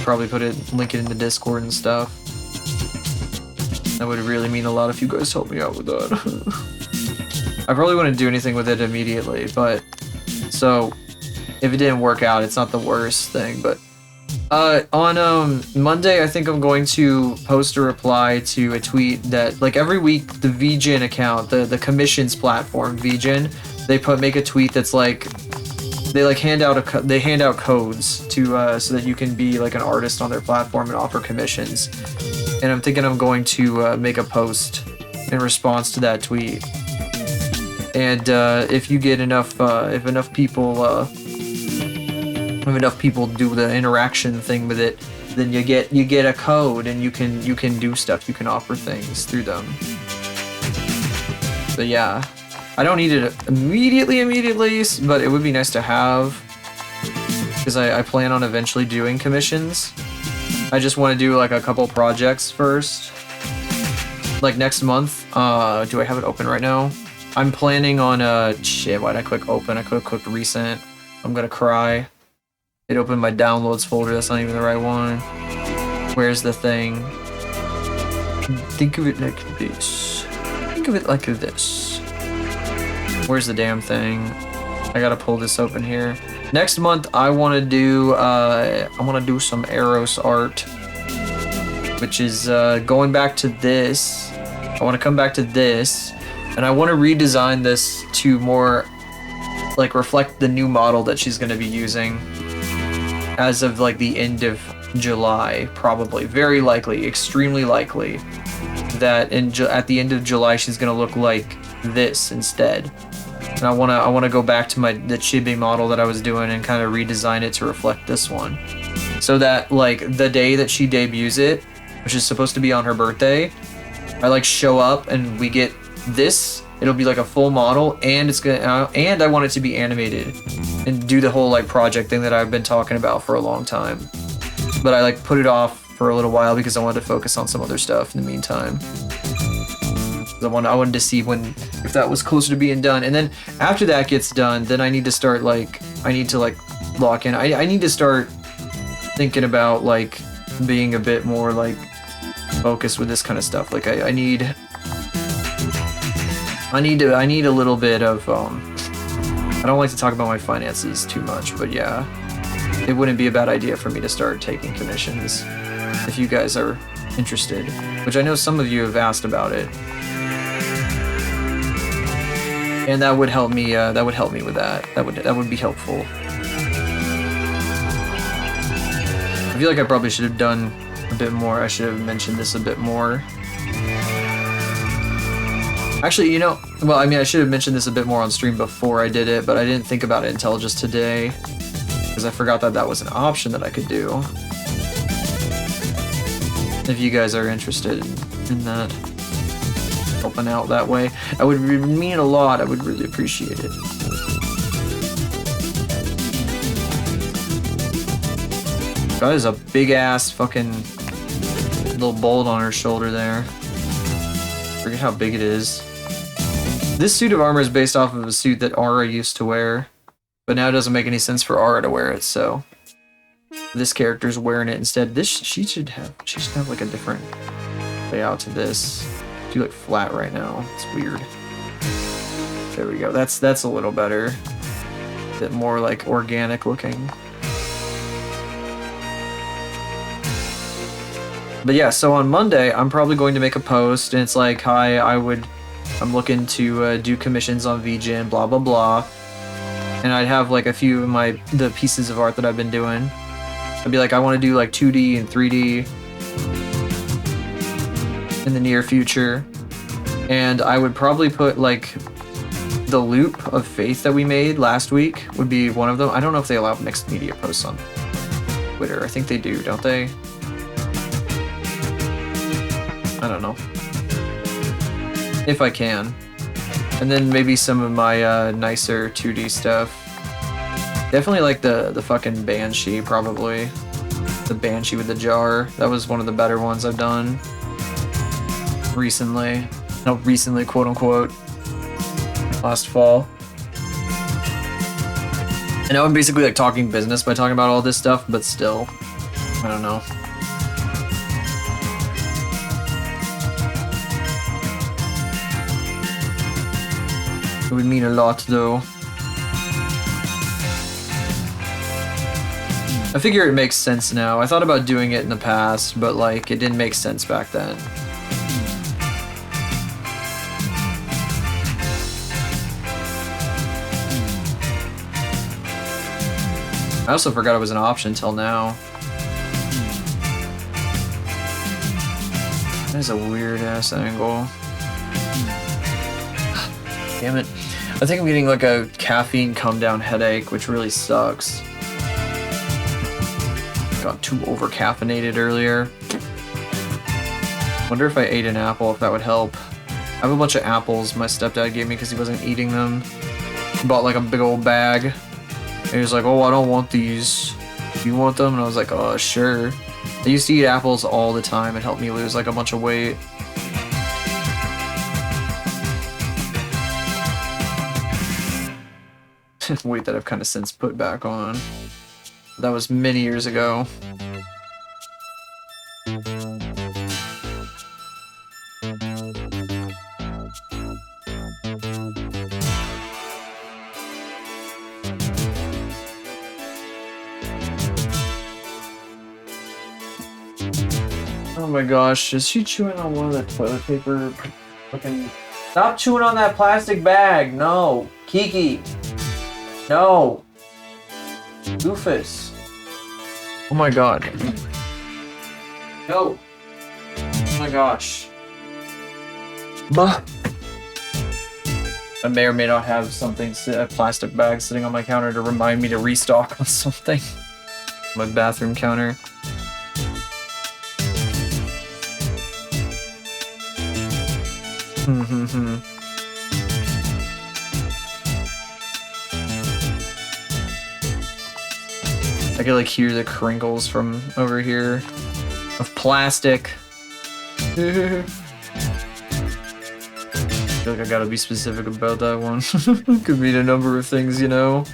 probably link it in the Discord and stuff. That would really mean a lot if you guys help me out with that. I probably wouldn't do anything with it immediately, but so if it didn't work out, it's not the worst thing. But on Monday, I think I'm going to post a reply to a tweet that, like, every week the VGen account, the commissions platform VGen, they make a tweet that's like they like hand out codes to so that you can be like an artist on their platform and offer commissions. And I'm thinking I'm going to make a post in response to that tweet. And if you get enough enough people do the interaction thing with it, then you get a code, and you can do stuff, you can offer things through them. But yeah, I don't need it immediately, but it would be nice to have, because I plan on eventually doing commissions. I just want to do like a couple projects first, like next month. Do I have it open right now? I'm planning on shit, why'd I click open? I could have clicked recent. I'm gonna cry. It opened my downloads folder. That's not even the right one. Where's the thing? Think of it like this. Think of it like this. Where's the damn thing? I gotta pull this open here. Next month, I want to do some Eros art, which is going back to this. I want to come back to this, and I want to redesign this to more like reflect the new model that she's going to be using as of like the end of July, probably, very likely, extremely likely that at the end of July she's gonna look like this instead. And I wanna go back to the chibi model that I was doing and kind of redesign it to reflect this one, so that like the day that she debuts it, which is supposed to be on her birthday, I like show up and we get this. It'll be like a full model, and it's gonna and I want it to be animated and do the whole like project thing that I've been talking about for a long time. But I like put it off for a little while because I wanted to focus on some other stuff in the meantime. I wanted to see if that was closer to being done, and then after that gets done, then I need to start lock in. I need to start thinking about like being a bit more like focused with this kind of stuff. Like I need a little bit of I don't like to talk about my finances too much, but yeah, it wouldn't be a bad idea for me to start taking commissions if you guys are interested, which I know some of you have asked about it. And that would help me with that. That would be helpful. I feel like I probably should have done a bit more. I should have mentioned this a bit more. Actually, well, I mean, I should have mentioned this a bit more on stream before I did it, but I didn't think about it until just today, because I forgot that was an option that I could do. If you guys are interested in that, helping out that way, I would mean a lot. I would really appreciate it. That is a big ass fucking little bolt on her shoulder there. Forget how big it is. This suit of armor is based off of a suit that Aura used to wear, but now it doesn't make any sense for Aura to wear it, so this character's wearing it instead. She should have like a different layout to this. It's like flat right now. It's weird. There we go. That's a little better. A bit more like organic looking. But yeah, so on Monday, I'm probably going to make a post, and it's like, hi, I'm looking to do commissions on VGen, blah, blah, blah. And I'd have like a few of the pieces of art that I've been doing. I'd be like, I want to do like 2D and 3D in the near future. And I would probably put like the loop of Faith that we made last week would be one of them. I don't know if they allow mixed media posts on Twitter. I think they do, don't they? I don't know. If I can. And then maybe some of my nicer 2D stuff. Definitely like the fucking Banshee, probably. The Banshee with the jar. That was one of the better ones I've done recently. No, recently, quote unquote. Last fall. And now I'm basically like talking business by talking about all this stuff, but still. I don't know. It would mean a lot, though. I figure it makes sense now. I thought about doing it in the past, but like, it didn't make sense back then. I also forgot it was an option until now. That is a weird-ass angle. Damn it. I think I'm getting like a caffeine come-down headache, which really sucks. Got too over-caffeinated earlier. Wonder if I ate an apple, if that would help. I have a bunch of apples my stepdad gave me because he wasn't eating them. He bought like a big old bag. And he was like, oh, I don't want these. Do you want them? And I was like, oh, sure. I used to eat apples all the time. It helped me lose like a bunch of weight. Weight that I've kind of since put back on. That was many years ago. Oh my gosh, is she chewing on one of the toilet paper? Fucking stop chewing on that plastic bag! No! Kiki! No! Goofus! Oh my god. No! Oh my gosh. Bah. I may or may not have something, a plastic bag sitting on my counter to remind me to restock on something. My bathroom counter. I can like hear the crinkles from over here of plastic. I feel like I gotta be specific about that one. Could mean a number of things, you know.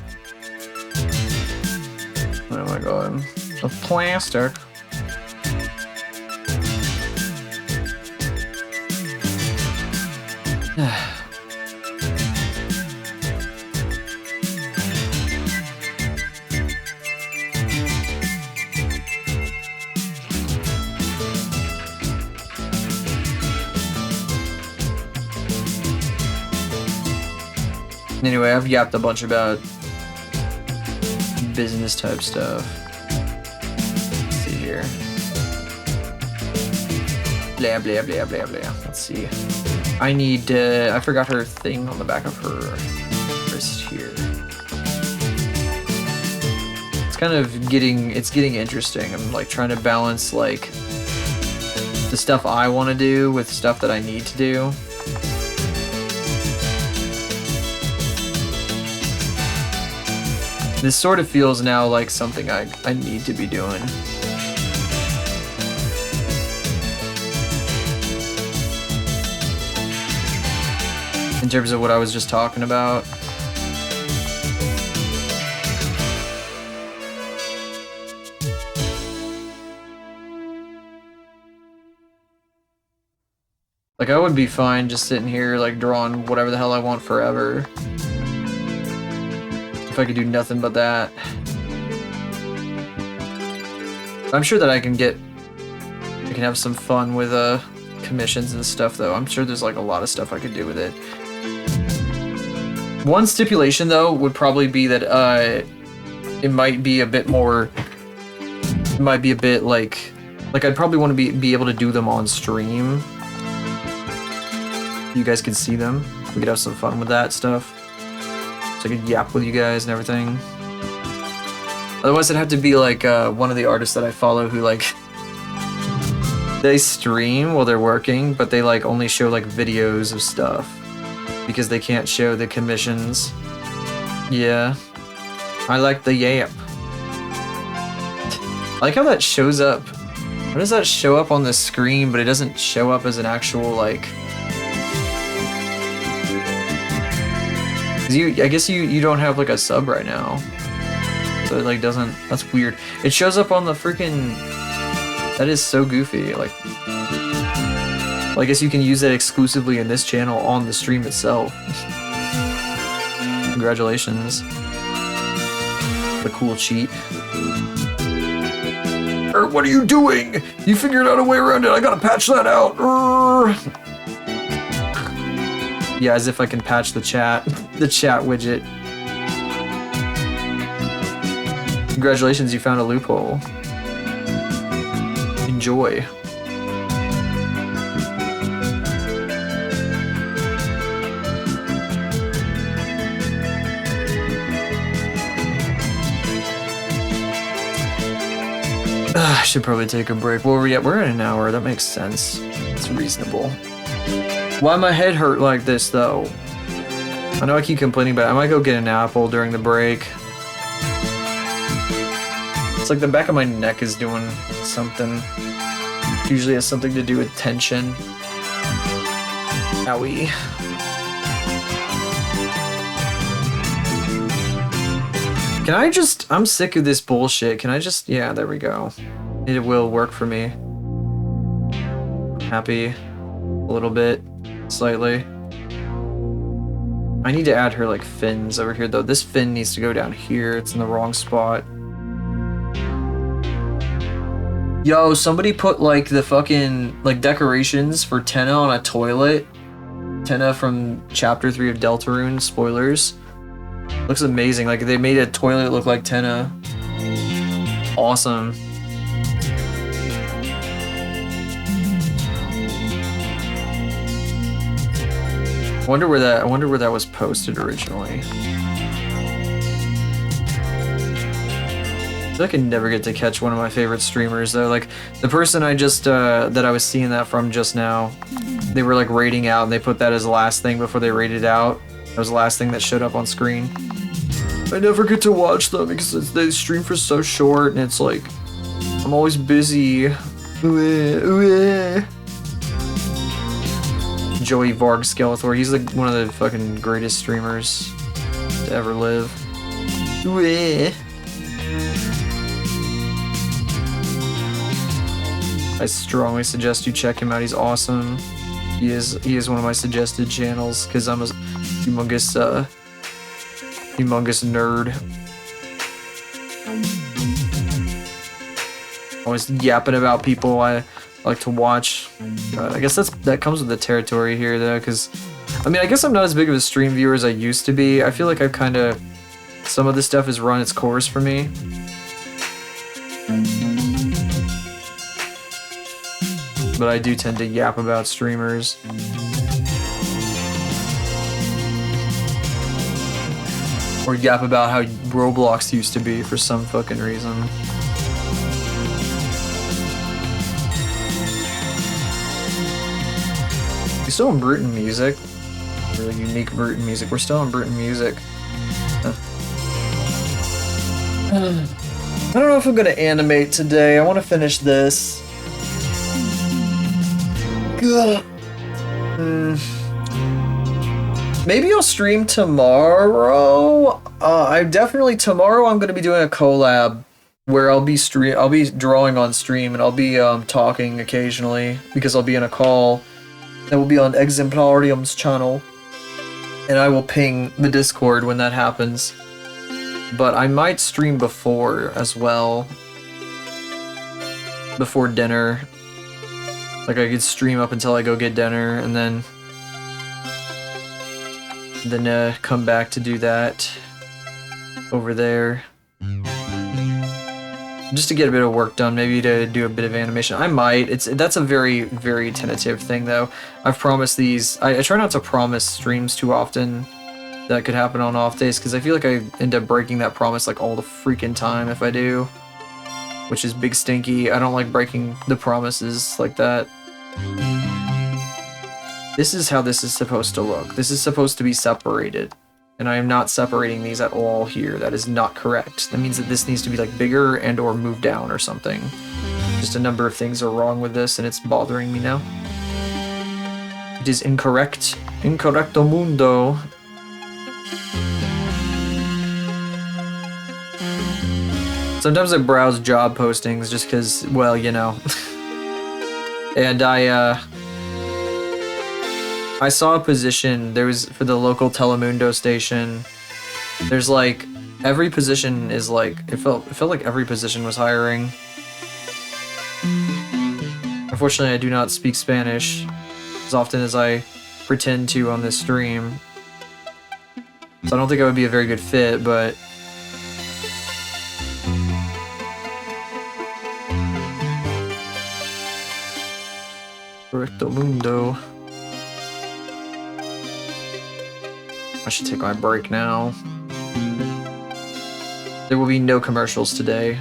Oh my god. Of plastic. Anyway, I've yapped a bunch about business type stuff. Let's see here. Blah, blah, blah, blah, blah. Let's see. I need, I forgot her thing on the back of her wrist here. It's kind of getting interesting. I'm like trying to balance like the stuff I want to do with stuff that I need to do. This sort of feels now like something I need to be doing. In terms of what I was just talking about. Like I would be fine just sitting here like drawing whatever the hell I want forever. If I could do nothing but that. I'm sure that I can have some fun with commissions and stuff though. I'm sure there's like a lot of stuff I could do with it. One stipulation though would probably be that it might be a bit more, it might be a bit like I'd probably want to be able to do them on stream. You guys could see them. We could have some fun with that stuff. So I could yap with you guys and everything. Otherwise it'd have to be like one of the artists that I follow who like they stream while they're working, but they like only show like videos of stuff because they can't show the commissions. Yeah. I like the yap. I like how that shows up. How does that show up on the screen, but it doesn't show up as an actual like... I guess you don't have like a sub right now. So it like doesn't, that's weird. It shows up on the freaking, that is so goofy. Like, well, I guess you can use that exclusively in this channel on the stream itself. Congratulations. The cool cheat. What are you doing? You figured out a way around it. I gotta patch that out. Yeah, as if I can patch the chat widget. Congratulations, you found a loophole. Enjoy. I should probably take a break. Well, we're at an hour. That makes sense. It's reasonable. Why my head hurt like this, though? I know I keep complaining, but I might go get an apple during the break. It's like the back of my neck is doing something. Usually has something to do with tension. Owie. Can I just... I'm sick of this bullshit. Can I just... Yeah, there we go. It will work for me. Happy. A little bit. Slightly. I need to add her like fins over here though. This fin needs to go down here. It's in the wrong spot. Yo, somebody put like the fucking like decorations for Tenna on a toilet. Tenna from chapter 3 of Deltarune, spoilers. Looks amazing. Like they made a toilet look like Tenna. Awesome. I wonder where that was posted originally. I feel like I never get to catch one of my favorite streamers though. Like the person I just that I was seeing that from just now, they were like rating out and they put that as the last thing before they rated out. That was the last thing that showed up on screen. I never get to watch them because they stream for so short and it's like I'm always busy. Joey Varg Skeletor, he's like one of the fucking greatest streamers to ever live. I strongly suggest you check him out. He's awesome. He is one of my suggested channels because I'm a humongous nerd. Always yapping about people I like to watch. I guess that comes with the territory here though, because I mean I guess I'm not as big of a stream viewer as I used to be. I feel like I've kind of some of this stuff has run its course for me. But I do tend to yap about streamers. Or yap about how Roblox used to be for some fucking reason. We still on Bruton Music. Really unique Bruton Music. We're still on Bruton Music. I don't know if I'm gonna animate today. I want to finish this. Maybe I'll stream tomorrow. Tomorrow I'm gonna be doing a collab where I'll be drawing on stream and I'll be talking occasionally because I'll be in a call that will be on Exemplarium's channel, and I will ping the Discord when that happens. But I might stream before as well, before dinner. Like I could stream up until I go get dinner and then come back to do that over there. Just to get a bit of work done, maybe to do a bit of animation. I might. That's a very, very tentative thing though. I've promised these. I try not to promise streams too often that could happen on off days because I feel like I end up breaking that promise like all the freaking time if I do. Which is big stinky. I don't like breaking the promises like that. This is how this is supposed to look. This is supposed to be separated. And I am not separating these at all here. That is not correct. That means that this needs to be like bigger and or move down or something. Just a number of things are wrong with this and it's bothering me now. It is incorrect. Incorrecto mundo. Sometimes I browse job postings just because, well, you know. And I saw a position, there was, for the local Telemundo station, there's like, every position is like, it felt like every position was hiring. Unfortunately, I do not speak Spanish as often as I pretend to on this stream. So I don't think I would be a very good fit, but... Correcto mundo. I should take my break now. There will be no commercials today,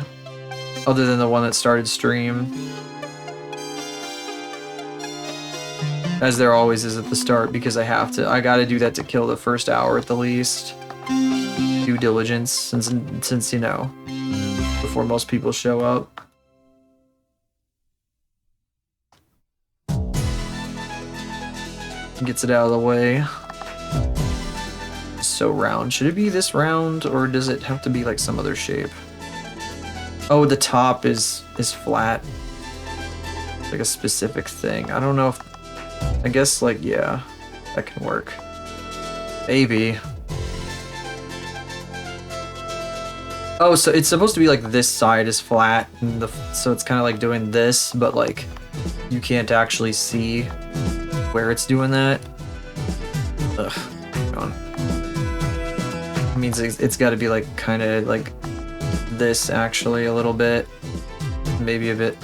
other than the one that started stream. As there always is at the start, because I gotta do that to kill the first hour at the least. Due diligence, since you know, before most people show up. Gets it out of the way. So round. Should it be this round, or does it have to be like some other shape? Oh, the top is flat. Like a specific thing. I don't know if... I guess, like, yeah. That can work. Maybe. Oh, so it's supposed to be like this side is flat, and so it's kind of like doing this, but like, you can't actually see where it's doing that. Ugh. Hang on. It means it's got to be like kind of like this actually a little bit, maybe a bit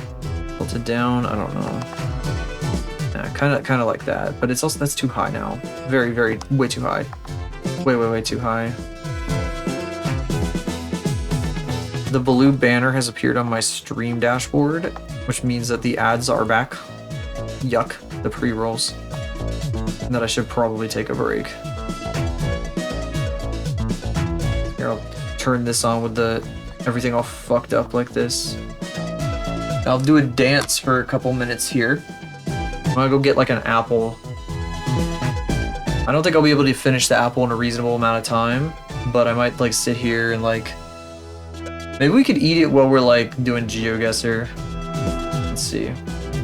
tilted down. I don't know. Yeah, kind of like that, but it's also that's too high now. Very, way too high. Way too high. The blue banner has appeared on my stream dashboard, which means that the ads are back. Yuck, the pre-rolls. And that I should probably take a break. Here, I'll turn this on with the everything all fucked up like this. I'll do a dance for a couple minutes here. I'm gonna go get like an apple. I don't think I'll be able to finish the apple in a reasonable amount of time, but I might like sit here and like maybe we could eat it while we're like doing GeoGuessr. Let's see.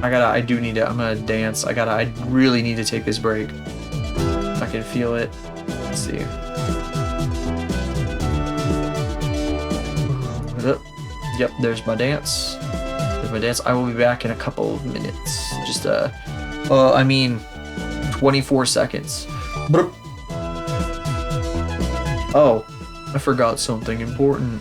I do need to, I'm gonna dance. I really need to take this break. I can feel it. Let's see. Yep, there's my dance. There's my dance. I will be back in a couple of minutes. Just, I mean, 24 seconds. Oh, I forgot something important.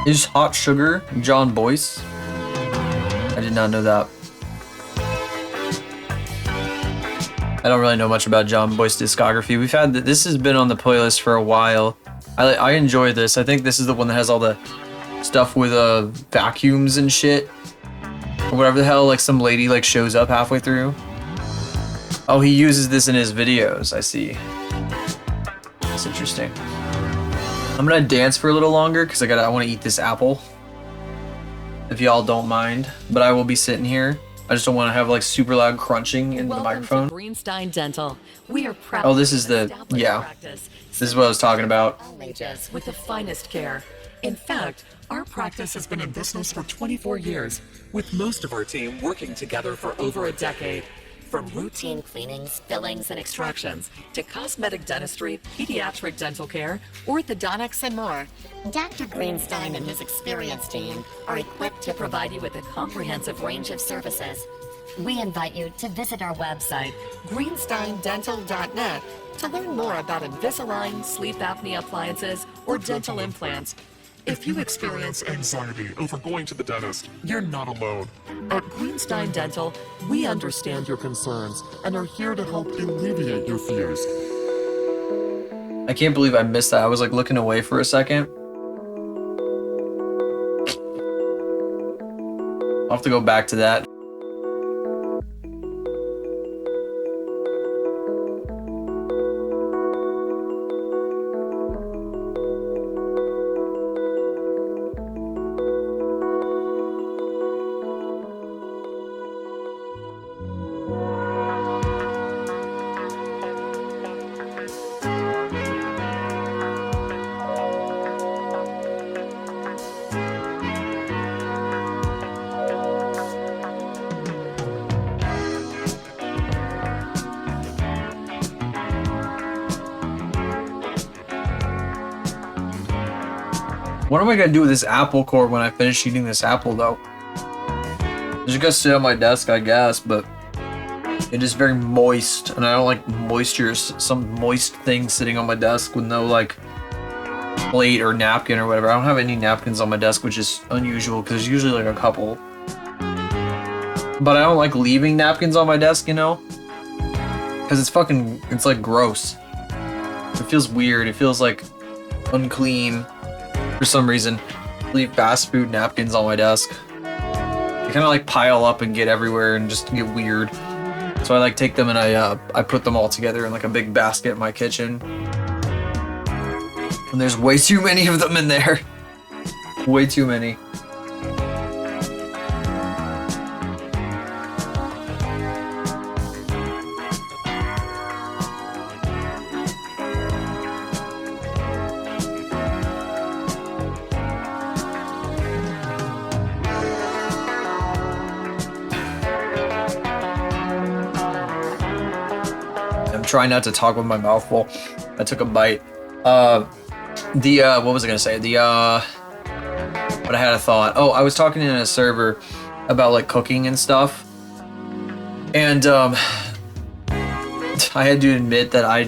Is Hot Sugar John Boyce? I did not know that. I don't really know much about John Boyce's discography. We've had this has been on the playlist for a while. I enjoy this. I think this is the one that has all the stuff with vacuums and shit. Or whatever the hell, like some lady like shows up halfway through. Oh, he uses this in his videos. I see. That's interesting. I'm gonna dance for a little longer because I want to eat this apple. If y'all don't mind, but I will be sitting here. I just don't want to have like super loud crunching in the microphone. To Greenstein Dental. We are proud. Oh, this is the This is what I was talking about. With the finest care. In fact, our practice has been in business for 24 years, with most of our team working together for over a decade. From routine cleanings, fillings, and extractions, to cosmetic dentistry, pediatric dental care, orthodontics, and more, Dr. Greenstein and his experienced team are equipped to provide you with a comprehensive range of services. We invite you to visit our website, greensteindental.net, to learn more about Invisalign, sleep apnea appliances, or dental implants. If you experience anxiety over going to the dentist, you're not alone. At Greenstein Dental, we understand your concerns and are here to help alleviate your fears. I can't believe I missed that. I was like looking away for a second. I'll have to go back to that. What am I gonna do with this apple core when I finish eating this apple, though? I'm just gonna sit on my desk, I guess, but it is very moist, and I don't like moisture. Some moist thing sitting on my desk with no like plate or napkin or whatever. I don't have any napkins on my desk, which is unusual because there's usually like a couple. But I don't like leaving napkins on my desk, you know, because it's like gross. It feels weird. It feels like unclean for some reason. Leave fast food napkins on my desk. They kind of like pile up and get everywhere and just get weird. So I like take them and I put them all together in like a big basket in my kitchen. And there's way too many of them in there. Way too many. Try not to talk with my mouth full. I took a bite. What was I gonna say? But I had a thought. Oh, I was talking in a server about like cooking and stuff, and I had to admit that I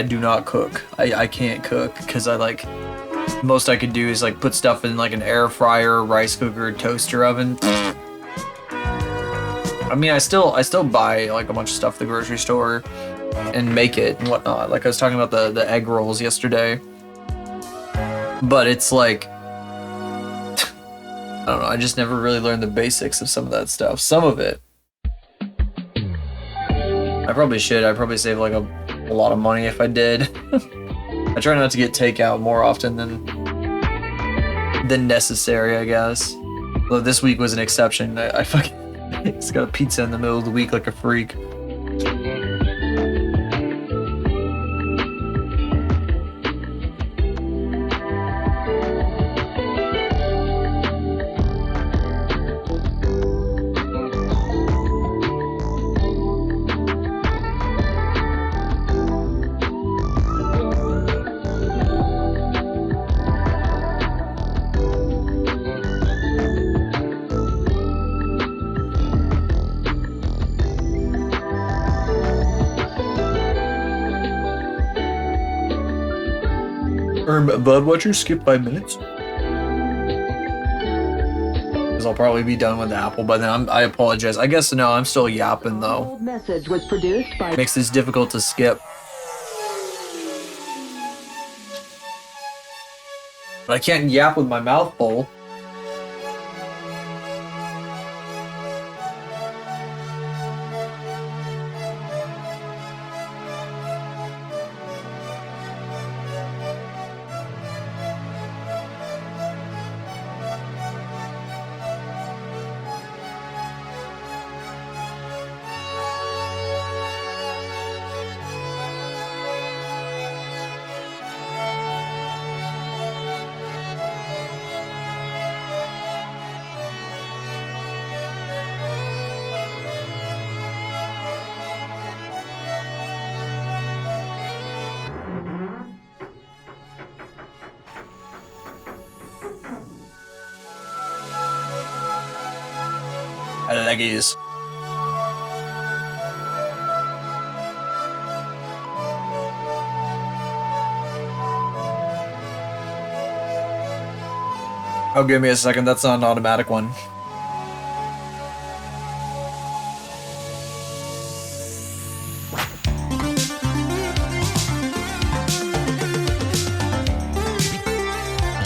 do not cook. I can't cook because I like most I could do is like put stuff in like an air fryer, rice cooker, toaster oven. I mean, I still buy like a bunch of stuff at the grocery store and make it and whatnot. Like I was talking about the egg rolls yesterday. But it's like, I don't know, I just never really learned the basics of some of that stuff. Some of it. I probably should. I'd probably save like a lot of money if I did. I try not to get takeout more often than necessary, I guess. Though this week was an exception. I fucking just got a pizza in the middle of the week like a freak. Bud, watch your skip 5 minutes. Because I'll probably be done with the apple by then. I apologize. I guess no, I'm still yapping though. Message was produced by Makes this difficult to skip. But I can't yap with my mouth full. Leggies. Oh, give me a second. That's not an automatic one.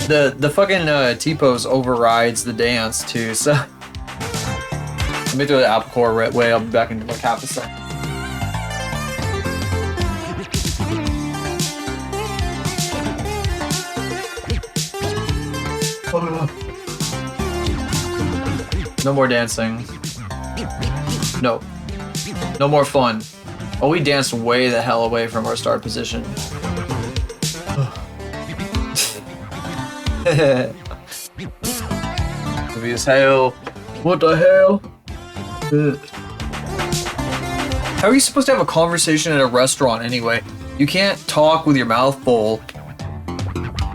The fucking T-pose overrides the dance too, so let me throw the apple core right way. I'll be back in like half a second. No more dancing. No. No more fun. Oh, we danced way the hell away from our start position. Heavy as hell. What the hell? How are you supposed to have a conversation at a restaurant anyway? You can't talk with your mouth full,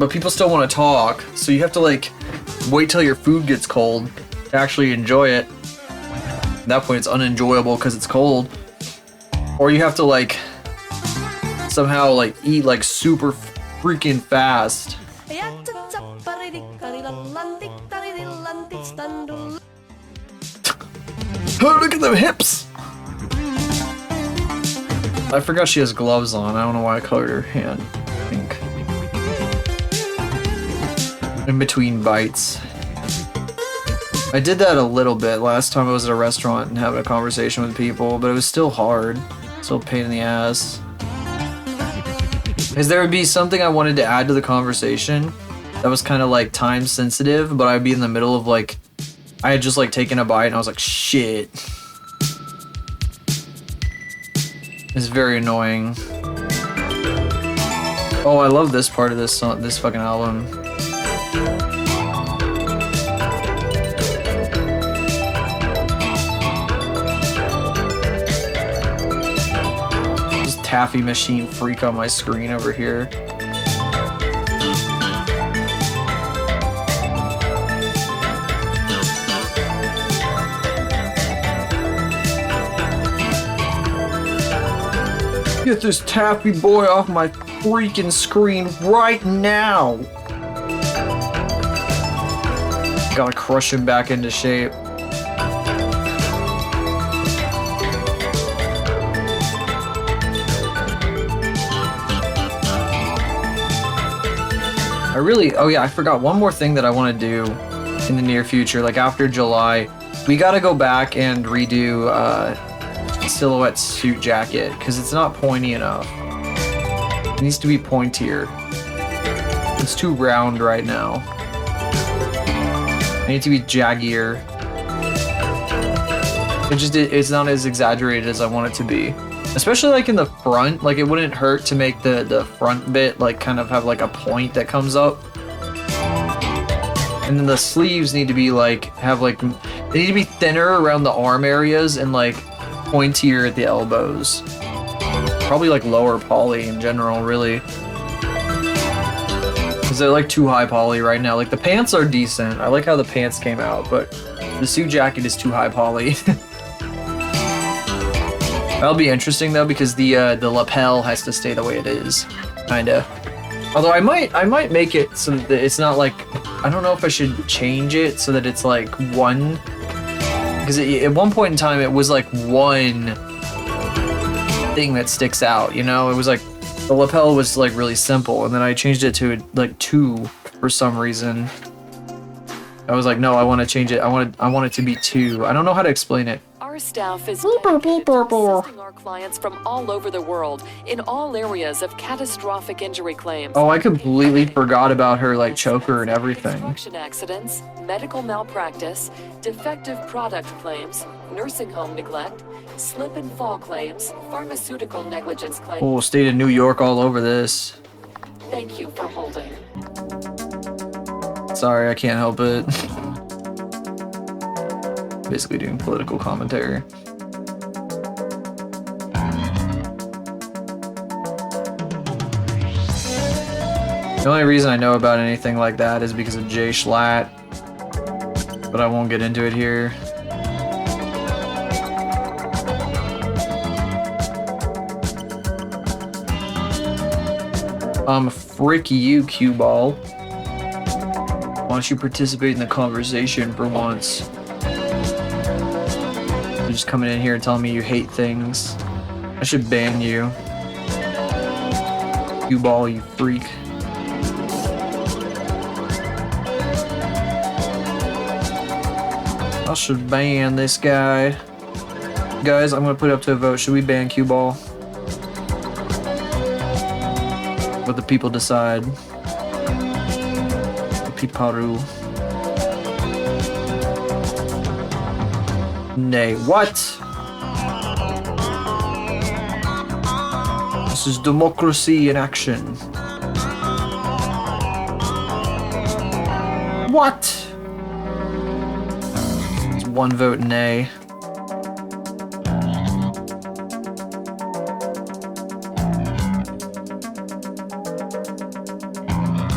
but people still want to talk, so you have to like wait till your food gets cold to actually enjoy it. At that point, it's unenjoyable because it's cold. Or you have to like somehow like eat like super freaking fast. Oh, look at them hips! I forgot she has gloves on. I don't know why I colored her hand pink. In between bites. I did that a little bit last time I was at a restaurant and having a conversation with people, but it was still hard. Still a pain in the ass. Because there would be something I wanted to add to the conversation that was kind of like time sensitive, but I'd be in the middle of like, I had just like taken a bite and I was like, shit. It's very annoying. Oh, I love this part of this song, this fucking album. This taffy machine freak on my screen over here. Get this taffy boy off my freaking screen right now! Gotta crush him back into shape. Oh yeah, I forgot one more thing that I want to do in the near future, like after July. We gotta go back and redo Silhouette suit jacket because it's not pointy enough. It needs to be pointier. It's too round right now. I need to be jaggier. It's not as exaggerated as I want it to be. Especially like in the front, like it wouldn't hurt to make the front bit like kind of have like a point that comes up. And then the sleeves need to be like, they need to be thinner around the arm areas and like pointier at the elbows. Probably like lower poly in general, really. Because they're like too high poly right now. Like the pants are decent. I like how the pants came out, but the suit jacket is too high poly. That'll be interesting though, because the lapel has to stay the way it is, kinda. Although I might make it so that it's not like, I don't know if I should change it so that it's like one. Because at one point in time, it was like one thing that sticks out, you know? It was like, the lapel was like really simple, and then I changed it to like two for some reason. I was like, no, I want to change it. I want it to be two. I don't know how to explain it. Our staff is dedicated to assisting our clients from all over the world in all areas of catastrophic injury claims. Oh, I completely forgot about her like choker and everything. Construction accidents, medical malpractice, defective product claims, nursing home neglect, slip and fall claims, pharmaceutical negligence claims. Oh, state of New York all over this. Thank you for holding. Sorry, I can't help it. Basically doing political commentary. The only reason I know about anything like that is because of Jay Schlatt, but I won't get into it here. Frick you, cue ball. Why don't you participate in the conversation for once? You're just coming in here and telling me you hate things. I should ban you. Cue ball, you freak. I should ban this guy. Guys, I'm gonna put it up to a vote. Should we ban cue ball? What the people decide. The piparu. Nay, what? This is democracy in action. What? It's one vote nay.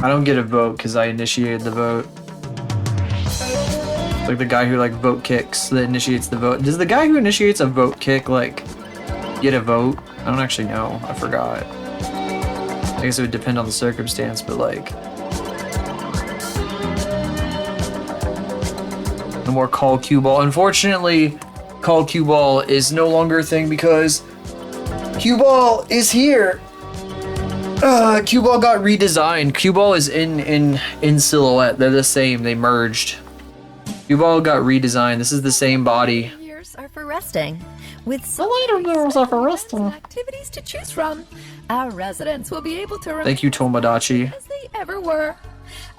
I don't get a vote because I initiated the vote. Like the guy who like vote kicks that initiates the vote. Does the guy who initiates a vote kick like get a vote? I don't actually know. I forgot. I guess it would depend on the circumstance, but like no more call cue ball. Unfortunately, call cue ball is no longer a thing because cue ball is here. Cue ball got redesigned. Cue ball is in Silhouette. They're the same. They merged. Cue ball got redesigned. This is the same body. Years are for resting. With The later years are for resting. activities to choose from, our residents will be able to remain Thank you, Tomodachi. as they ever were.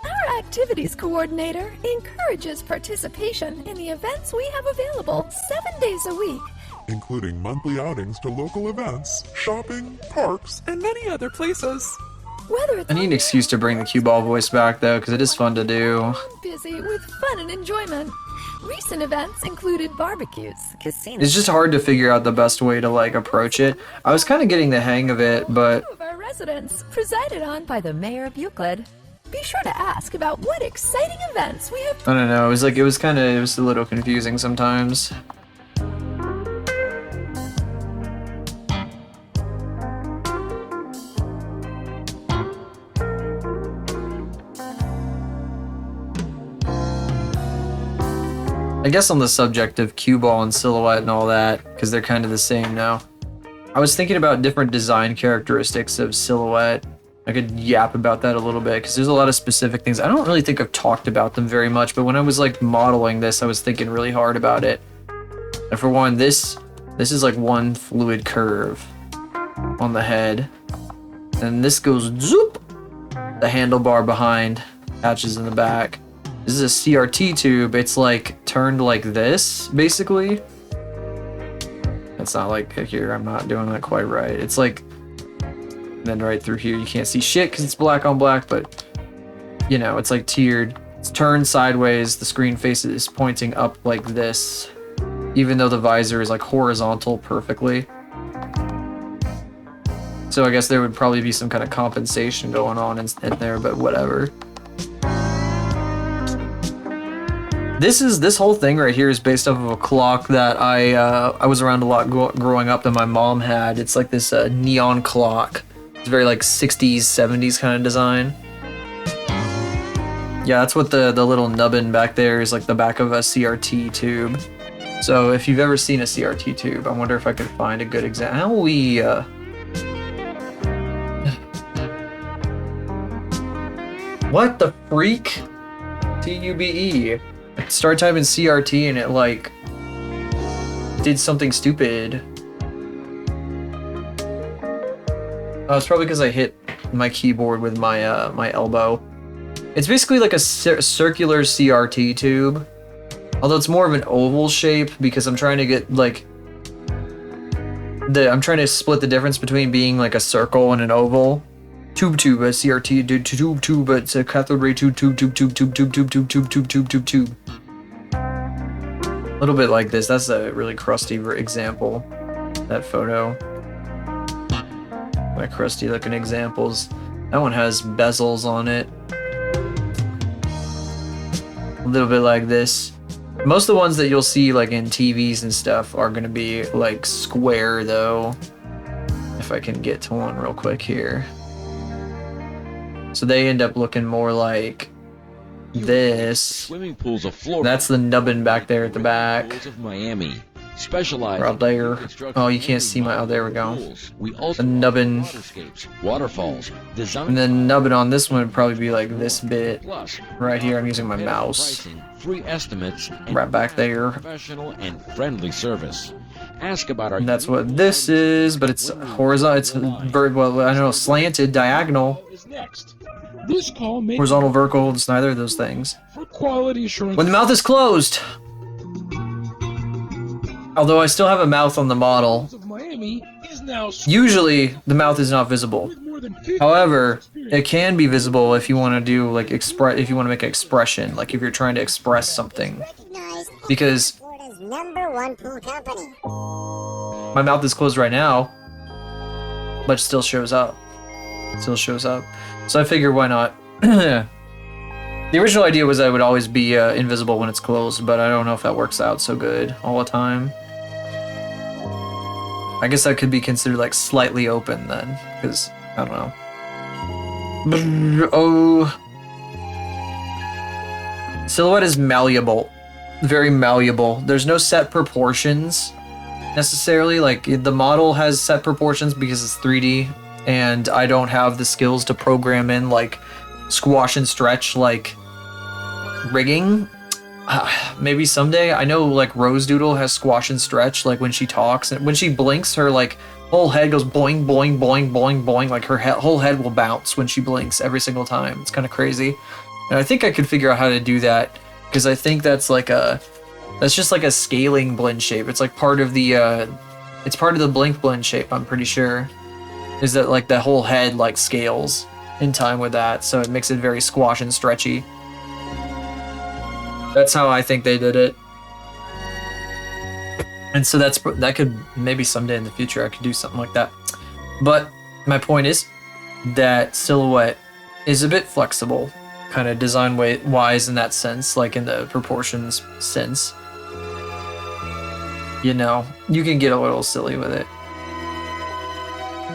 Our activities coordinator encourages participation in the events we have available 7 days a week. Including monthly outings to local events, shopping, parks, and many other places. Whether it's I need an excuse to bring the cue ball voice back though, because it is fun to do. busy with fun and enjoyment. Recent events included barbecues, casinos. It's just hard to figure out the best way to like approach it. I was kind of getting the hang of it, but of our residents, presided on by the mayor of Euclid. Be sure to ask about what exciting events we have. I don't know. It was a little confusing sometimes. I guess on the subject of cue ball and Silhouette and all that, because they're kind of the same now. I was thinking about different design characteristics of Silhouette. I could yap about that a little bit because there's a lot of specific things. I don't really think I've talked about them very much, but when I was like modeling this, I was thinking really hard about it. And for one, this is like one fluid curve on the head. And this goes zoop, the handlebar behind, patches in the back. This is a CRT tube. It's like turned like this, basically. It's not like here, I'm not doing that quite right. It's like, then right through here, you can't see shit because it's black on black, but you know, it's like tiered. It's turned sideways. The screen face is pointing up like this, even though the visor is like horizontal perfectly. So I guess there would probably be some kind of compensation going on in there, but whatever. This whole thing right here is based off of a clock that I was around a lot growing up that my mom had. It's like this neon clock. It's very like 60s, 70s kind of design. Yeah, that's what the little nubbin back there is, like the back of a CRT tube. So if you've ever seen a CRT tube, I wonder if I could find a good example. How we what the freak? TUBE. Start typing CRT and it like did something stupid. Oh, it's probably because I hit my keyboard with my my elbow. It's basically like a circular CRT tube, although it's more of an oval shape because I'm trying to get like I'm trying to split the difference between being like a circle and an oval. Tube, a CRT, tube, it's a cathode ray tube. A little bit like this. That's a really crusty example. That photo. My crusty looking examples. That one has bezels on it. A little bit like this. Most of the ones that you'll see like in TVs and stuff are gonna be like square though. If I can get to one real quick here. So they end up looking more like this. Swimming pools of Florida. That's the nubbin back there at the back. Pools of Miami. Specialized Or out there. Oh, you can't see my. Oh, there we go. The nubbin. Waterfalls. Design. And then nubbin on this one would probably be like this bit. Plus, Right here, I'm using my mouse. pricing, free estimates, and Right back there. professional and friendly service. Ask about our. And that's what this is, but it's horizontal. It's well, I don't know, slanted, diagonal, Is next. This call may horizontal, vertical. It's neither of those things. for quality assurance. When the mouth is closed. Although I still have a mouth on the model. of Miami is now Usually, the mouth is not visible. more than 50 However, it can be visible if you want to do like if you want to make an expression, like if you're trying to express something. Because Florida's #1 pool company. my mouth is closed right now, but it still shows up. Still shows up. So I figure why not The original idea was I would always be invisible when it's closed, but I don't know if that works out so good all the time. I guess that could be considered like slightly open then, because I don't know. Oh, Silhouette is malleable, very malleable. There's no set proportions necessarily. Like the model has set proportions because it's 3D, and I don't have the skills to program in like squash and stretch like rigging. Maybe someday. I know like Rose Doodle has squash and stretch, like when she talks and when she blinks, her like whole head goes boing boing boing boing boing, like her whole head will bounce when she blinks every single time. It's kind of crazy, and I think I could figure out how to do that because I think that's just like a scaling blend shape. It's like part of the it's part of the blink blend shape. I'm pretty sure is that like the whole head like scales in time with that, so it makes it very squash and stretchy. That's how I think they did it. And so that could maybe someday in the future I could do something like that. But my point is that Silhouette is a bit flexible, kind of design wise in that sense, like in the proportions sense. You know, you can get a little silly with it.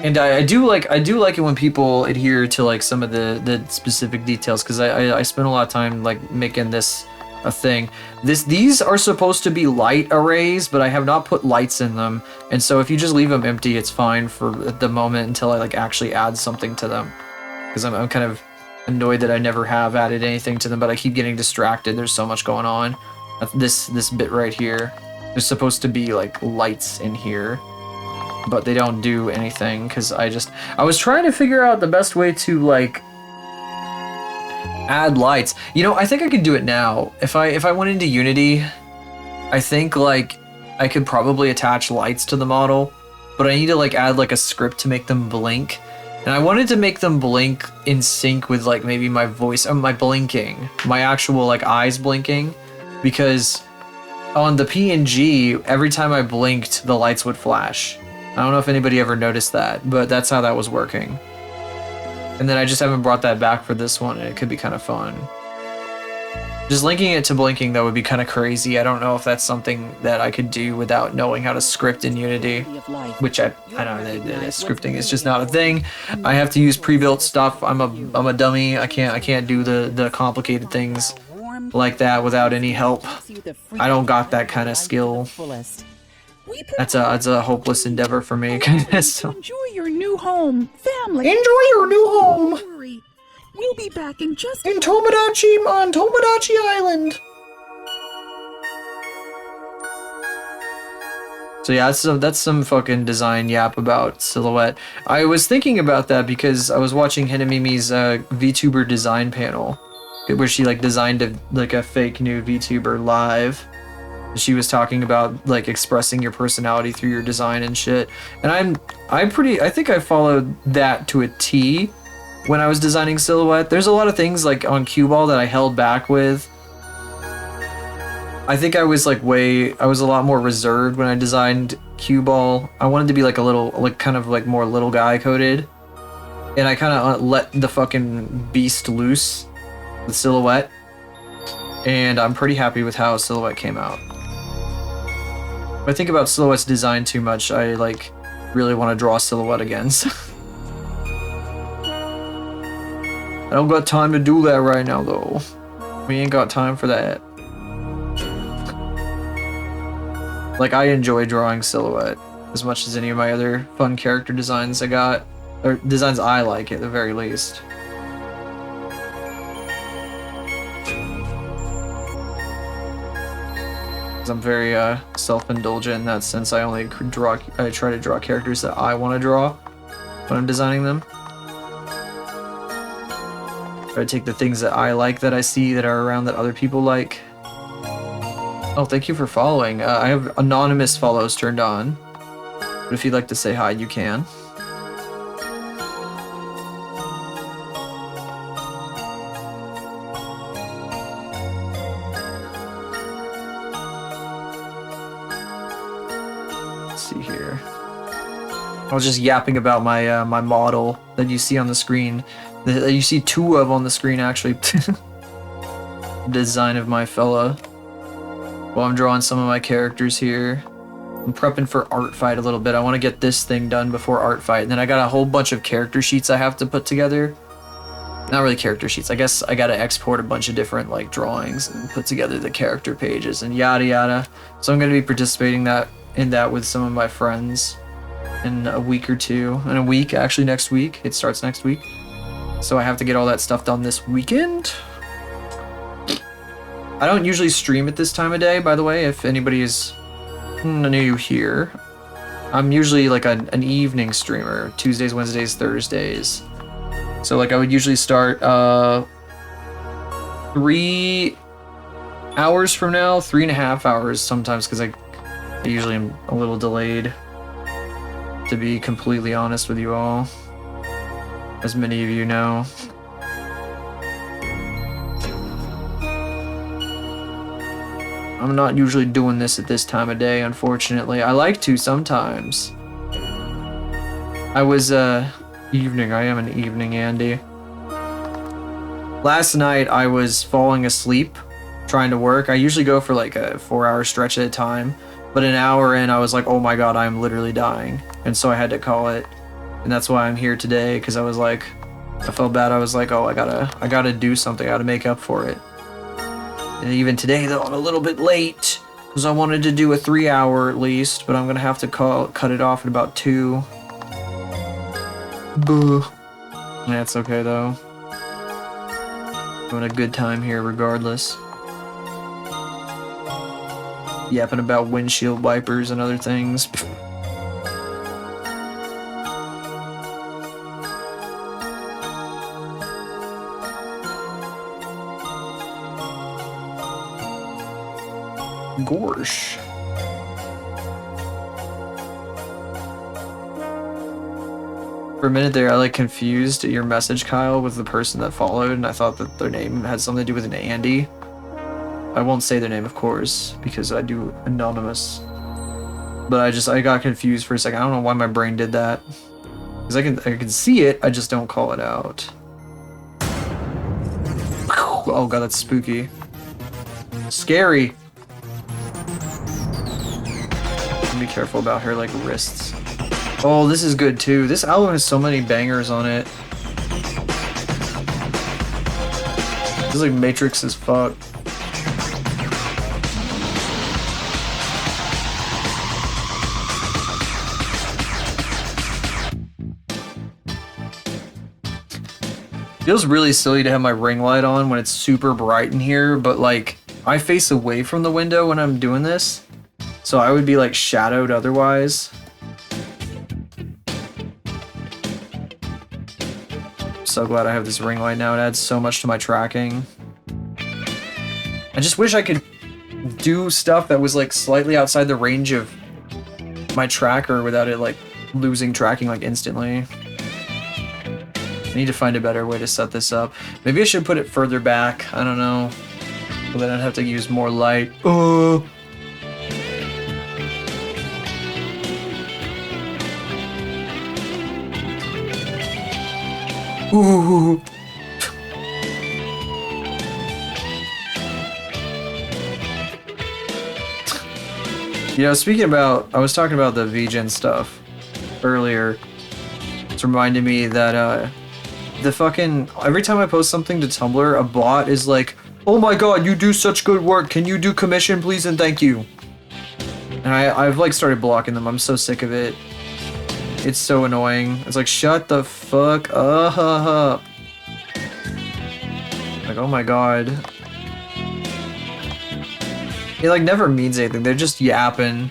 And I do like it when people adhere to like some of the specific details, because I spent a lot of time like making this a thing. These are supposed to be light arrays, but I have not put lights in them, and so if you just leave them empty, it's fine for the moment until I like actually add something to them, because I'm kind of annoyed that I never have added anything to them, but I keep getting distracted. There's so much going on. This bit right here, there's supposed to be like lights in here, but they don't do anything because I was trying to figure out the best way to like add lights. You know, I think I could do it now. If I went into Unity, I think like I could probably attach lights to the model, but I need to like add like a script to make them blink. And I wanted to make them blink in sync with like maybe my voice, my blinking, my actual like eyes blinking, because on the PNG, every time I blinked, the lights would flash. I don't know if anybody ever noticed that, but that's how that was working. And then I just haven't brought that back for this one, and it could be kind of fun. Just linking it to blinking, though, would be kind of crazy. I don't know if that's something that I could do without knowing how to script in Unity, which I know that scripting is just not a thing. I have to use pre-built stuff. I'm a dummy. I can't do the complicated things like that without any help. I don't got that kind of skill. That's a hopeless endeavor for me. So. Enjoy your new home, family. Enjoy your new home. Don't worry. We'll be back in just on Tomodachi Island. So yeah, that's some fucking design yap about Silhouette. I was thinking about that because I was watching Hinamimi's VTuber design panel, where she like designed a fake new VTuber live. She was talking about like expressing your personality through your design and shit. And I think I followed that to a T when I was designing Silhouette. There's a lot of things like on Cue Ball that I held back with. I think I was a lot more reserved when I designed Cue Ball. I wanted to be like a little, like kind of like more little guy coded. And I kind of let the fucking beast loose with Silhouette. And I'm pretty happy with how Silhouette came out. If I think about Silhouette's design too much, I like really want to draw Silhouette again. I don't got time to do that right now though. We ain't got time for that. Like I enjoy drawing Silhouette as much as any of my other fun character designs I got, or designs I like at the very least. I'm very self-indulgent in that sense. I try to draw characters that I want to draw when I'm designing them. Try to take the things that I like that I see that are around that other people like. Oh, thank you for following. I have anonymous follows turned on, but if you'd like to say hi, you can. I was just yapping about my my model that you see on the screen. that you see two of on the screen actually. Design of my fella. While I'm drawing some of my characters here. I'm prepping for art fight a little bit. I want to get this thing done before art fight. And then I got a whole bunch of character sheets I have to put together. Not really character sheets. I guess I got to export a bunch of different like drawings and put together the character pages and yada yada. So I'm going to be participating in that with some of my friends in a week or two. In a week, actually next week. It starts next week. So I have to get all that stuff done this weekend. I don't usually stream at this time of day, by the way, if anybody is new here. I'm usually like an evening streamer, Tuesdays, Wednesdays, Thursdays. So like I would usually start 3 hours from now, 3.5 hours sometimes, because I usually am a little delayed, to be completely honest with you all, as many of you know. I'm not usually doing this at this time of day, unfortunately. I like to sometimes. I was evening. I am an evening Andy. Last night I was falling asleep trying to work. I usually go for like a 4-hour stretch at a time, but an hour in I was like, oh my god, I'm literally dying. And so I had to call it. And that's why I'm here today, because I was like, I felt bad. I was like, oh, I gotta do something. I gotta make up for it. And even today, though, I'm a little bit late because I wanted to do a 3-hour at least, but I'm gonna have to cut it off at about 2. Boo. That's okay though. Having a good time here, regardless. Yapping about windshield wipers and other things. Gorsh. For a minute there, I like confused your message, Kyle, with the person that followed, and I thought that their name had something to do with an Andy. I won't say their name, of course, because I do anonymous. But I got confused for a second. I don't know why my brain did that. Because I can see it, I just don't call it out. Oh god, that's spooky. Scary. Be careful about her like wrists. Oh, this is good too. This album has so many bangers on it. This is like Matrix as fuck. Feels really silly to have my ring light on when it's super bright in here, but like I face away from the window when I'm doing this. So I would be like shadowed otherwise. So glad I have this ring light now. It adds so much to my tracking. I just wish I could do stuff that was like slightly outside the range of my tracker without it like losing tracking like instantly. I need to find a better way to set this up. Maybe I should put it further back. I don't know. But then I'd have to use more light. Oh. Ooh. You know, speaking about, I was talking about the VGen stuff earlier. It's reminding me that the fucking, every time I post something to Tumblr, a bot is like, oh my god, you do such good work. Can you do commission, please, and thank you. And I've like started blocking them. I'm so sick of it. It's so annoying. It's like, shut the fuck up. Like, oh my god. It like never means anything. They're just yapping.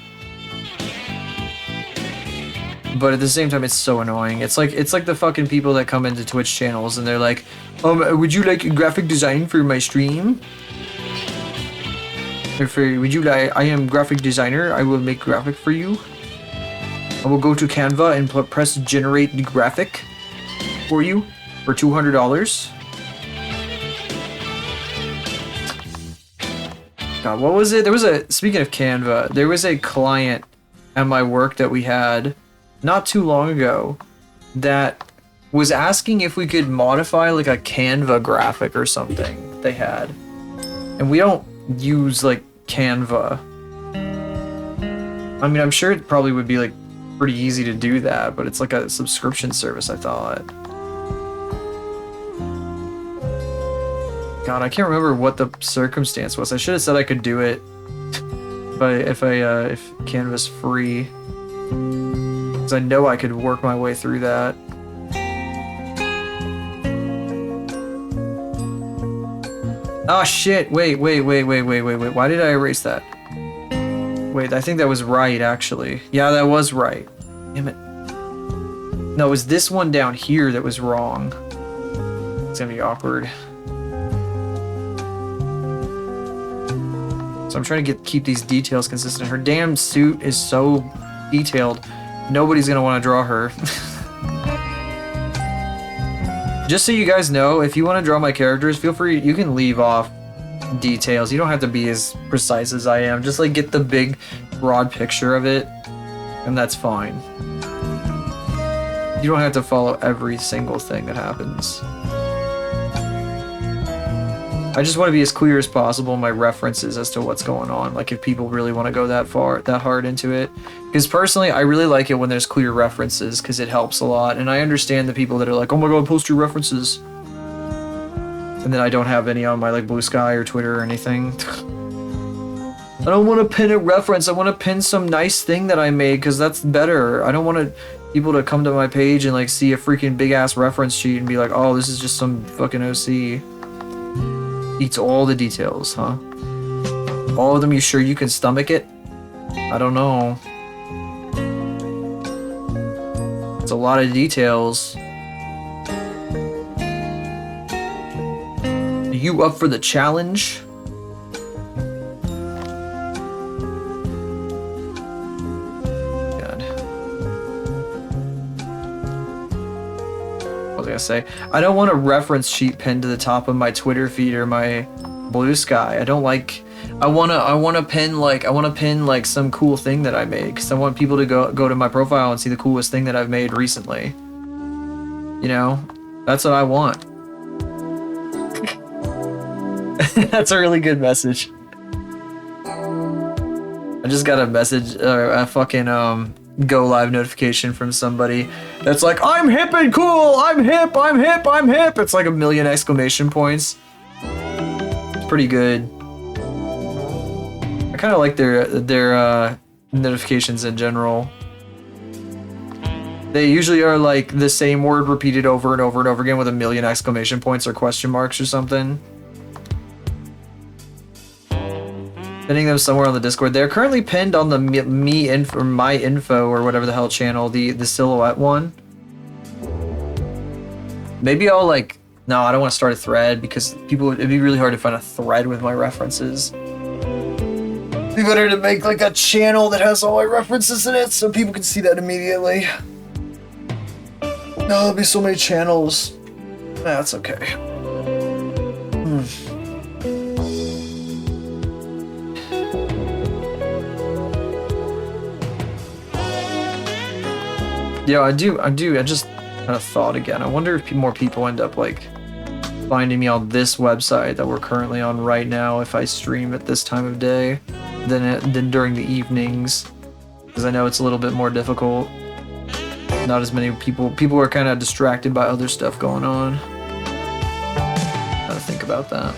But at the same time, it's so annoying. It's like the fucking people that come into Twitch channels and they're like, would you like graphic design for my stream? Or would you like, I am graphic designer. I will make graphic for you. I will go to Canva and press generate the graphic for you for $200. God, what was it? There was speaking of Canva, there was a client at my work that we had not too long ago that was asking if we could modify like a Canva graphic or something they had. And we don't use like Canva. I mean, I'm sure it probably would be like pretty easy to do that, but it's like a subscription service, I thought. God, I can't remember what the circumstance was. I should have said I could do it if Canva's free. Because I know I could work my way through that. Oh shit, wait. Why did I erase that? Wait, I think that was right, actually. Yeah, that was right. Damn it. No, it was this one down here that was wrong. It's gonna be awkward. So I'm trying to keep these details consistent. Her damn suit is so detailed. Nobody's gonna want to draw her. Just so you guys know, if you want to draw my characters, feel free, you can leave off details. You don't have to be as precise as I am. Just like get the big, broad picture of it, and that's fine. You don't have to follow every single thing that happens. I just want to be as clear as possible in my references as to what's going on. Like if people really want to go that hard into it. Because personally, I really like it when there's clear references because it helps a lot. And I understand the people that are like, oh my god, post your references. And then I don't have any on my like Blue Sky or Twitter or anything. I don't want to pin a reference. I want to pin some nice thing that I made because that's better. I don't want people to come to my page and like see a freaking big ass reference sheet and be like, oh, this is just some fucking OC. Eats all the details, huh? All of them, you sure you can stomach it? I don't know. It's a lot of details. Are you up for the challenge? God. What was I gonna say? I don't want a reference sheet pinned to the top of my Twitter feed or my Blue Sky. I don't like. I wanna pin like some cool thing that I made because I want people to go to my profile and see the coolest thing that I've made recently. You know, that's what I want. That's a really good message. I just got a message, a fucking go live notification from somebody that's like, I'm hip and cool, I'm hip. It's like 1,000,000 exclamation points. It's pretty good. I kind of like their notifications in general. They usually are like the same word repeated over and over and over again with 1,000,000 exclamation points or question marks or something. Pinning them somewhere on the Discord. They're currently pinned on the my info or whatever the hell channel, the silhouette one. Maybe I'll like, no, I don't want to start a thread because it'd be really hard to find a thread with my references. It'd be better to make like a channel that has all my references in it so people can see that immediately. No, there'll be so many channels. That's okay. Yeah, I do. I just kind of thought again. I wonder if more people end up like finding me on this website that we're currently on right now if I stream at this time of day than during the evenings, because I know it's a little bit more difficult. Not as many people are kind of distracted by other stuff going on. Gotta think about that.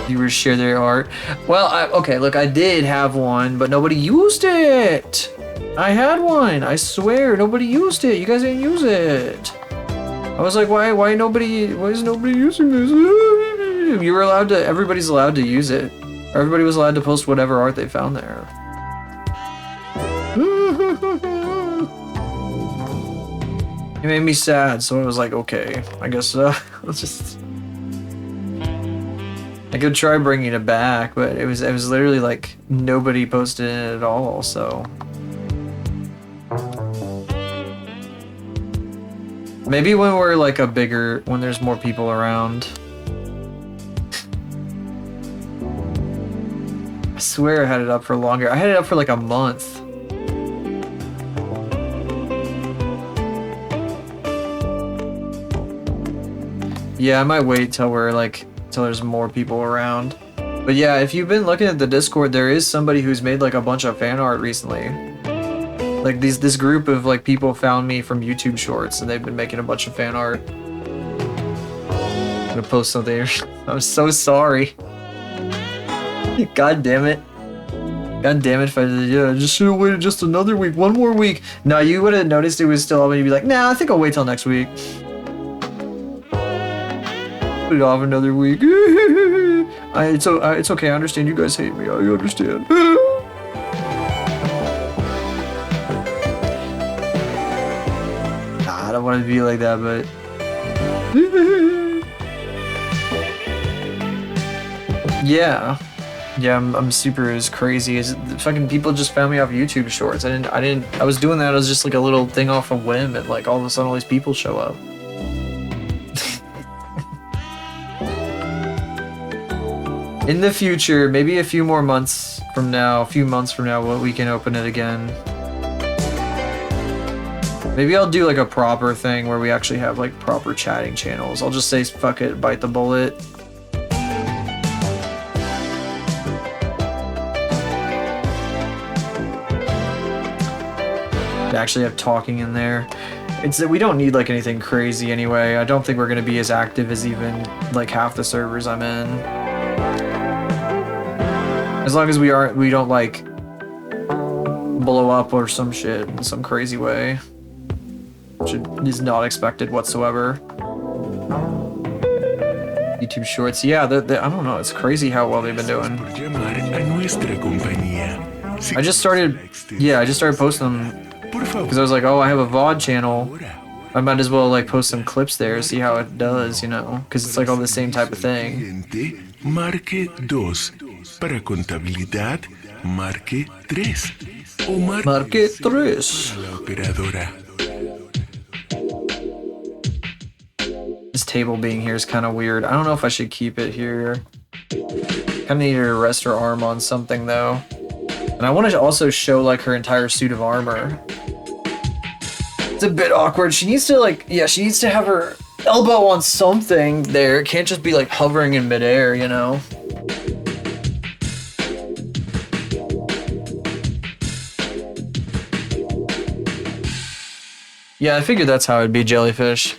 Viewers share their art. Well, okay, look, I did have one, but nobody used it. I had one. I swear, nobody used it. You guys didn't use it. I was like, why is nobody using this? You were allowed to. Everybody's allowed to use it. Everybody was allowed to post whatever art they found there. It made me sad, so I was like, okay, I guess let's just. I could try bringing it back, but it was literally like nobody posted it at all. So maybe when we're like when there's more people around. I swear I had it up for longer. I had it up for like a month. Yeah, I might wait till we're like till there's more people around. But yeah, if you've been looking at the Discord, there is somebody who's made like a bunch of fan art recently. Like this group of like people found me from YouTube Shorts, and they've been making a bunch of fan art. I'm gonna post something. I'm so sorry. God damn it. God damn it, if I just should have waited just another week, one more week. No, you would have noticed it was still up and you'd be like, nah, I think I'll wait till next week. Put it off another week. It's okay, I understand you guys hate me, I understand. Nah, I don't want to be like that, but... Yeah. Yeah, I'm super as crazy as fucking people just found me off YouTube Shorts. I was doing that as just like a little thing off a whim, and like all of a sudden all these people show up. In the future, maybe a few months from now, we can open it again. Maybe I'll do like a proper thing where we actually have like proper chatting channels. I'll just say fuck it, bite the bullet. Actually have talking in there. It's that we don't need like anything crazy anyway. I don't think we're gonna be as active as even like half the servers I'm in. As long as we don't like blow up or some shit in some crazy way, which is not expected whatsoever. YouTube Shorts, yeah, I don't know. It's crazy how well they've been doing. I just started posting them. Because I was like, oh, I have a VOD channel. I might as well like post some clips there, see how it does, you know? Because it's like all the same type of thing. Marque 2. Para contabilidad, marque 3. O marque 3. La operadora. This table being here is kind of weird. I don't know if I should keep it here. Kind of need her to rest her arm on something though. And I want to also show like her entire suit of armor. It's a bit awkward. She needs to like, yeah, she needs to have her elbow on something there. It can't just be like hovering in midair, you know? Yeah, I figured that's how it'd be, Jellyfish.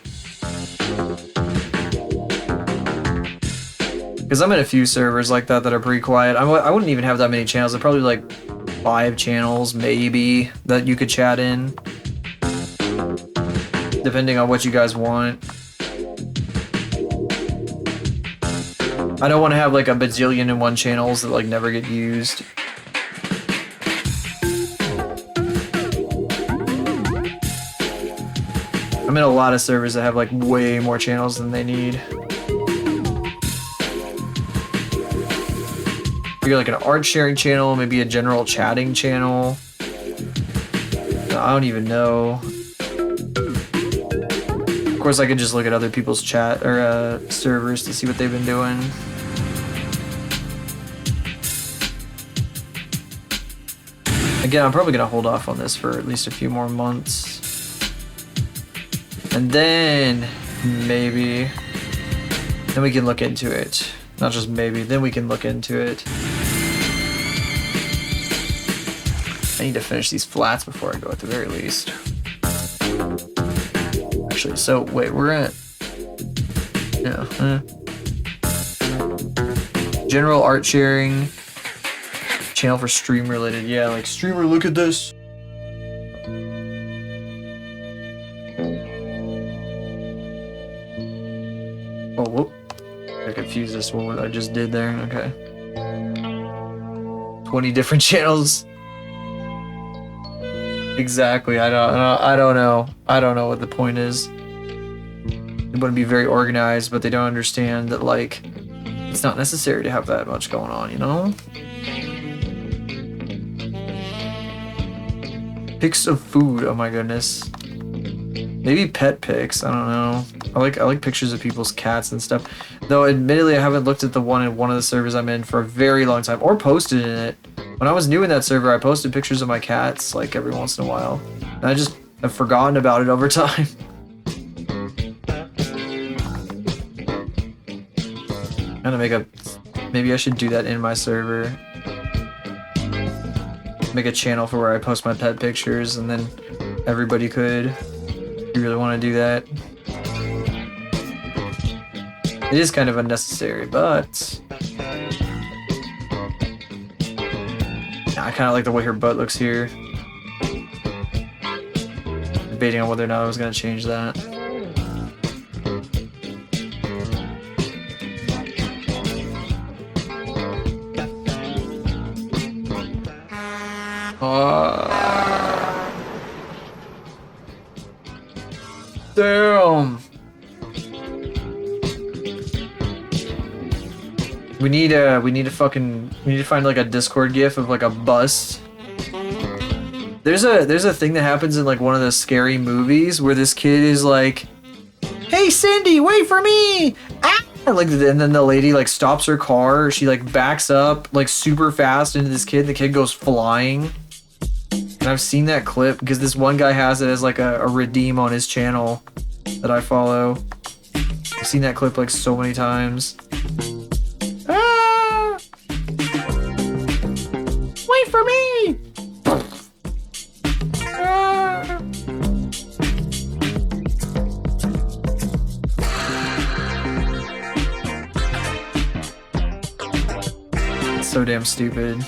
Because I'm in a few servers like that are pretty quiet. I wouldn't even have that many channels. I'd probably like 5 channels, maybe, that you could chat in. Depending on what you guys want. I don't want to have like a bajillion and 1 channels that like never get used. I'm in a lot of servers that have like way more channels than they need. Maybe like an art sharing channel, maybe a general chatting channel. I don't even know. Of course, I could just look at other people's chat or servers to see what they've been doing. Again, I'm probably gonna hold off on this for at least a few more months. And then maybe we can look into it. Not just maybe, then we can look into it. I need to finish these flats before I go at the very least. Actually, so wait, we're at general art sharing channel for stream related. Yeah, like streamer, look at this. Oh, whoop. I confused this one with what I just did there. Okay. 20 different channels. Exactly. I don't know. I don't know what the point is. They want to be very organized, but they don't understand that like it's not necessary to have that much going on, you know? Pics of food. Oh my goodness. Maybe pet pics. I don't know. I like pictures of people's cats and stuff. Though admittedly I haven't looked at the one in one of the servers I'm in for a very long time or posted in it. When I was new in that server, I posted pictures of my cats like every once in a while. And I just have forgotten about it over time. I'm gonna make a... Maybe I should do that in my server. Make a channel for where I post my pet pictures, and then everybody could, if you really want to do that. It is kind of unnecessary, but... I kind of like the way her butt looks here. Debating on whether or not I was going to change that. Damn. We need to find like a Discord gif of like a bus. There's a thing that happens in like one of the scary movies where this kid is like, "Hey Cindy, wait for me!" Ah! Like, and then the lady like stops her car. She like backs up like super fast into this kid. The kid goes flying. And I've seen that clip because this one guy has it as like a redeem on his channel that I follow. I've seen that clip like so many times. Ah! Wait for me! Ah! So damn stupid.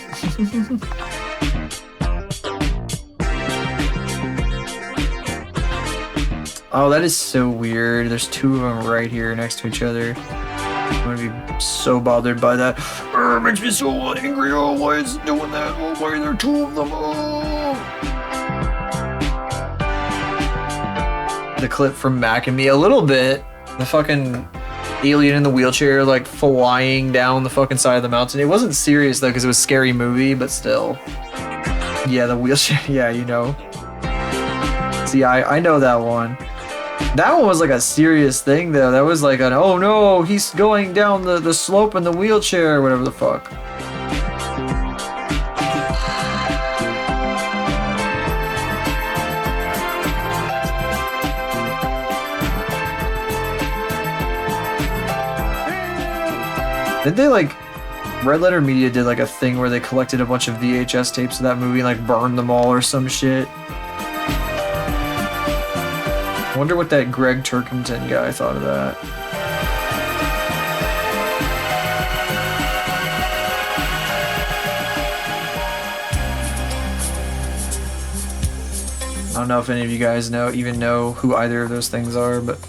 Oh, that is so weird. There's two of them right here next to each other. I'm gonna be so bothered by that. It makes me so angry. Oh, why is it doing that? Oh, why are there two of them? Oh. The clip from Mac and Me a little bit. The fucking alien in the wheelchair like flying down the fucking side of the mountain. It wasn't serious though because it was a scary movie, but still. Yeah, the wheelchair. Yeah, you know. See, I know that one. That one was like a serious thing though. That was like an, oh no, he's going down the slope in the wheelchair or whatever the fuck. Did they like, Red Letter Media did like a thing where they collected a bunch of VHS tapes of that movie and like burned them all or some shit. I wonder what that Greg Turkington guy thought of that. I don't know if any of you guys even know who either of those things are, but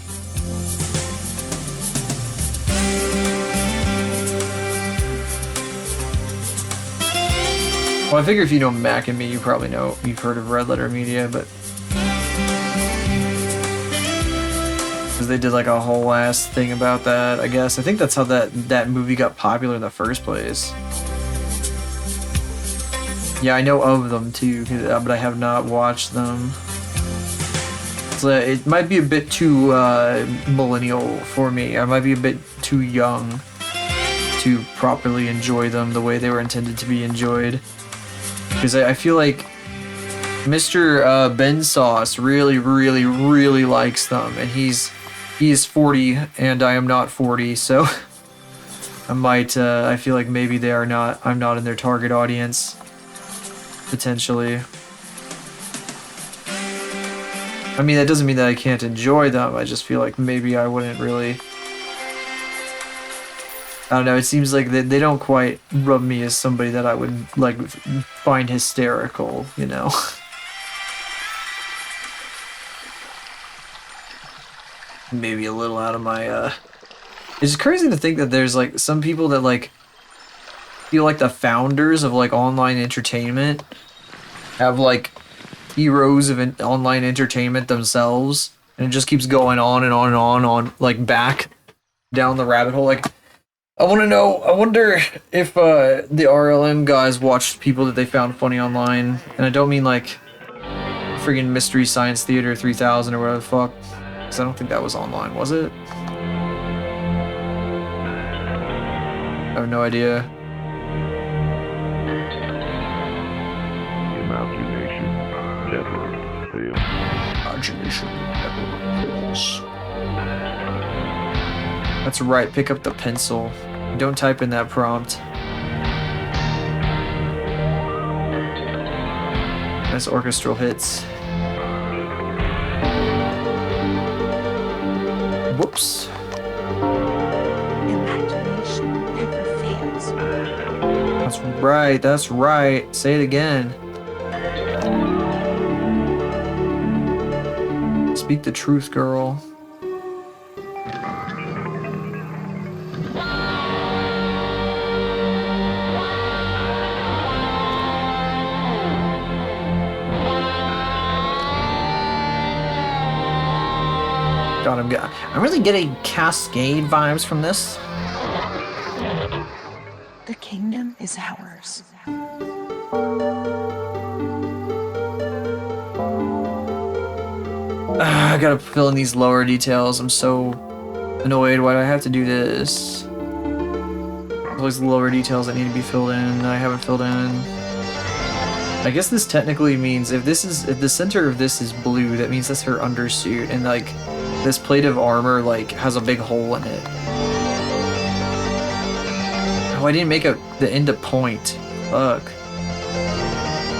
well, I figure if you know Mac and Me, you probably know, you've heard of Red Letter Media, but because they did like a whole ass thing about that, I guess. I think that's how that movie got popular in the first place. Yeah, I know of them too, but I have not watched them. So it might be a bit too millennial for me. I might be a bit too young to properly enjoy them the way they were intended to be enjoyed. Because I feel like Mr. Ben Sauce really, really, really likes them, and he is 40, and I am not 40, so I might. I feel like maybe they are not. I'm not in their target audience, potentially. I mean, that doesn't mean that I can't enjoy them. I just feel like maybe I wouldn't really. I don't know, it seems like they don't quite rub me as somebody that I would, like, find hysterical, you know? Maybe a little out of my, It's crazy to think that there's, like, some people that, like, feel like the founders of, like, online entertainment have, like, heroes of online entertainment themselves, and it just keeps going on and on and on, like, back down the rabbit hole, like... I wonder if the RLM guys watched people that they found funny online, and I don't mean like friggin' Mystery Science Theater 3000 or whatever the fuck, because I don't think that was online, was it? I have no idea. Imagination never fails. Imagination never fails. That's right, pick up the pencil. Don't type in that prompt. Nice orchestral hits. Whoops. Imagination never fails. That's right, that's right. Say it again. Speak the truth, girl. God, I'm really getting Cascade vibes from this. The kingdom is ours. I gotta fill in these lower details. I'm so annoyed. Why do I have to do this? All these lower details that need to be filled in that I haven't filled in. I guess this technically means if the center of this is blue, that means that's her undersuit, and like this plate of armor like has a big hole in it. Oh, I didn't make the end a point. Fuck.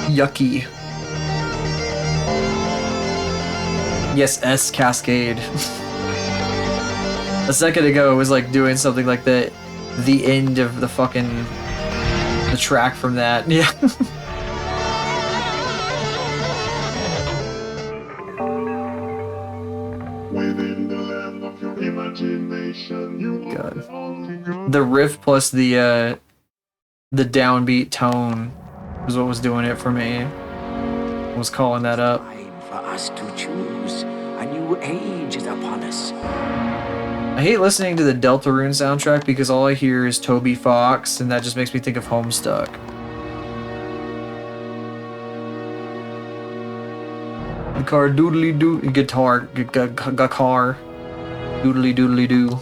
Yucky. Yes, S Cascade. A second ago it was like doing something like the end of the fucking the track from that. Yeah. Within the land of your imagination. God. The riff plus the downbeat tone was what was doing it for me. I was calling that up. For us to choose, a new age is upon us. I hate listening to the Deltarune soundtrack because all I hear is Toby Fox, and that just makes me think of Homestuck. Guitar doodly doo, guitar, car, doodly doodly doo.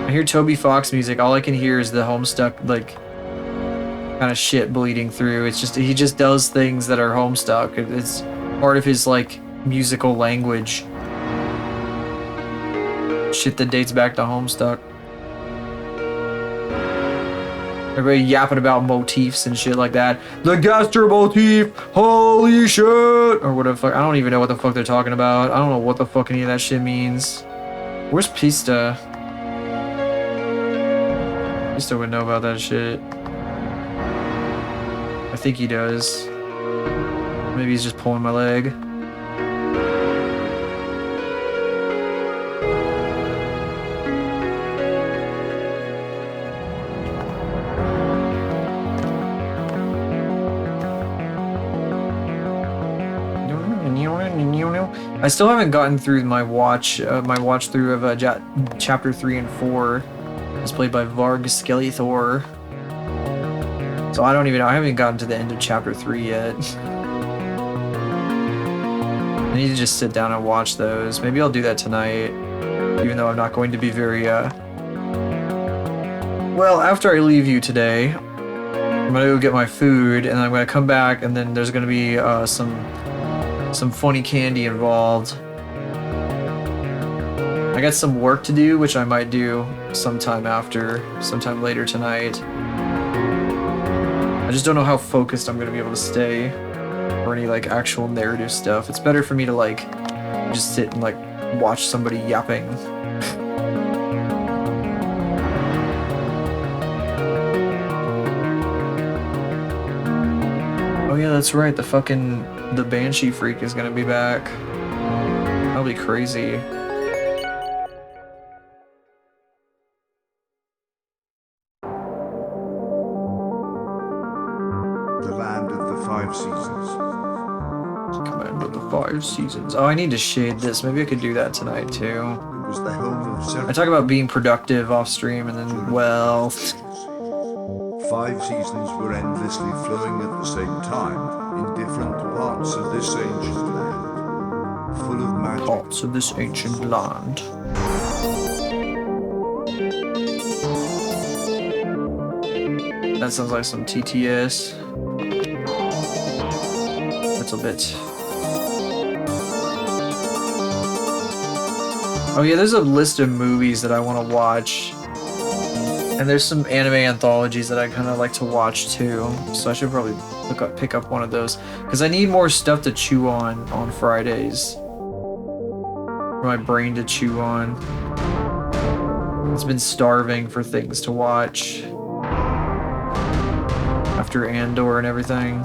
I hear Toby Fox music, all I can hear is the Homestuck, like, kind of shit bleeding through. It's just, he just does things that are Homestuck. It's part of his, like, musical language. Shit that dates back to Homestuck. Everybody yapping about motifs and shit like that. The Gaster motif! Holy shit! Or whatever. I don't even know what the fuck they're talking about. I don't know what the fuck any of that shit means. Where's Pista? Pista would know about that shit. I think he does. Maybe he's just pulling my leg. I still haven't gotten through my watch through of chapter 3 and 4. It's played by Varg Skellithor. So I don't even know. I haven't gotten to the end of chapter 3 yet. I need to just sit down and watch those. Maybe I'll do that tonight, even though I'm not going to be very well, after I leave you today, I'm gonna go get my food, and I'm gonna come back, and then there's gonna be some funny candy involved. I got some work to do, which I might do sometime later tonight. I just don't know how focused I'm gonna be able to stay for any like actual narrative stuff. It's better for me to like just sit and like watch somebody yapping. Oh yeah, that's right. The Banshee Freak is gonna be back. That'll be crazy. The land of the 5 seasons. Command of the 5 seasons. Oh, I need to shade this. Maybe I could do that tonight too. It was the home of several. I talk about being productive off stream, and then well. 5 seasons were endlessly flowing at the same time in different parts of this ancient land, full of magic. Parts of this ancient land. That sounds like some TTS. That's a bit. Oh yeah, there's a list of movies that I want to watch And there's some anime anthologies that I kind of like to watch too, so I should probably pick up one of those because I need more stuff to chew on Fridays. For my brain to chew on. It's been starving for things to watch after Andor and everything.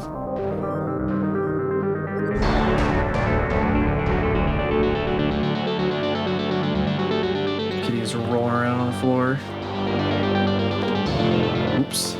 Kitties are rolling around on the floor. Oops.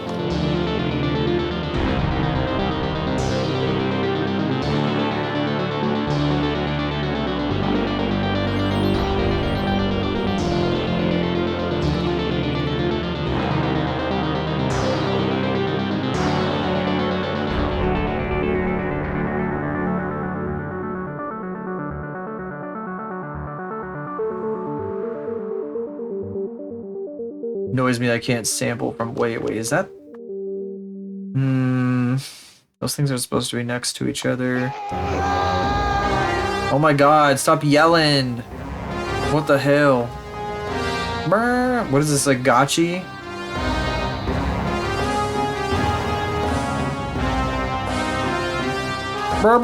Annoys me I can't sample from wait, is that? Those things are supposed to be next to each other. Oh my god, stop yelling! What the hell? Brr. What is this, like gotchi? I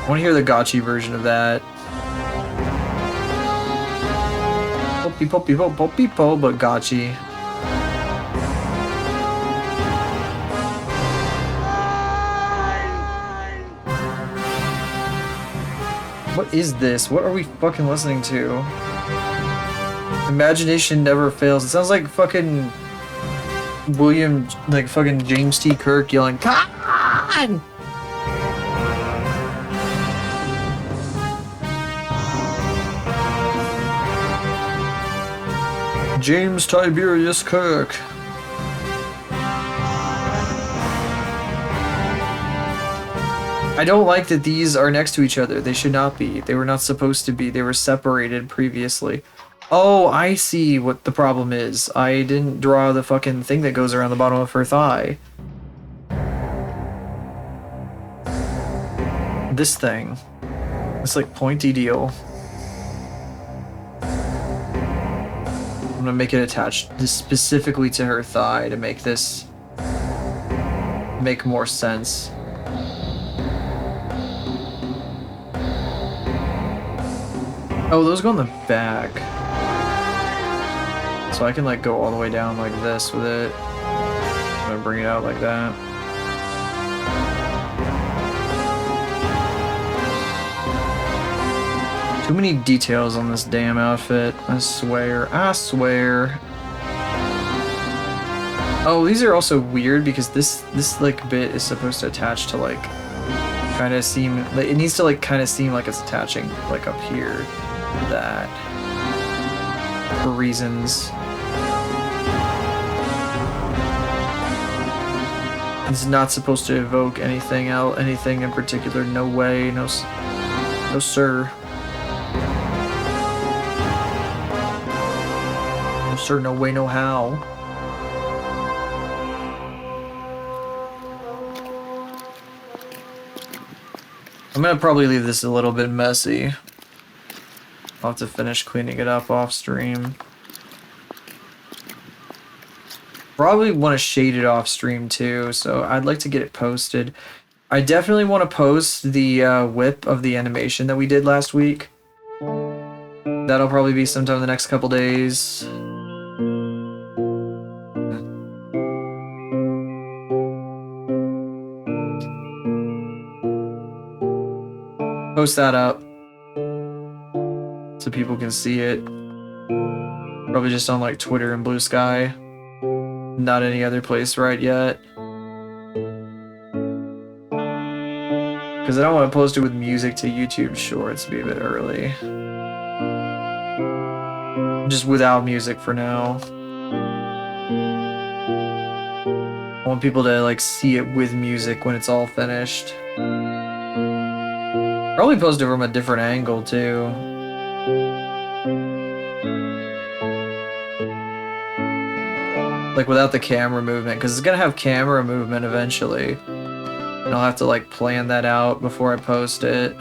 want to hear the gotchi version of that. Po, but gotchi. What is this? What are we fucking listening to? Imagination never fails. It sounds like fucking William, like fucking James T. Kirk yelling, "Come on!" James Tiberius Kirk. I don't like that these are next to each other. They should not be. They were not supposed to be. They were separated previously. Oh, I see what the problem is. I didn't draw the fucking thing that goes around the bottom of her thigh. This thing. It's like pointy deal. I'm gonna make it attached specifically to her thigh to make this make more sense. Oh, those go on the back. So I can like go all the way down like this with it. I'm gonna bring it out like that. Too many details on this damn outfit. I swear. I swear. Oh, these are also weird because this like bit is supposed to attach to like kind of seem. It needs to like kind of seem like it's attaching like up here. That for reasons. It's not supposed to evoke anything else, anything in particular. No way. No sir. No sir, no way, no how. I'm gonna probably leave this a little bit messy. I'll have to finish cleaning it up off stream. Probably want to shade it off stream too, so I'd like to get it posted. I definitely want to post the whip of the animation that we did last week. That'll probably be sometime in the next couple days. Post that up so people can see it. Probably just on like Twitter and Blue Sky. Not any other place right yet. Because I don't want to post it with music to YouTube Shorts. Be a bit early. Just without music for now. I want people to like see it with music when it's all finished. Probably post it from a different angle too. Like without the camera movement, because it's gonna have camera movement eventually. And I'll have to like plan that out before I post it.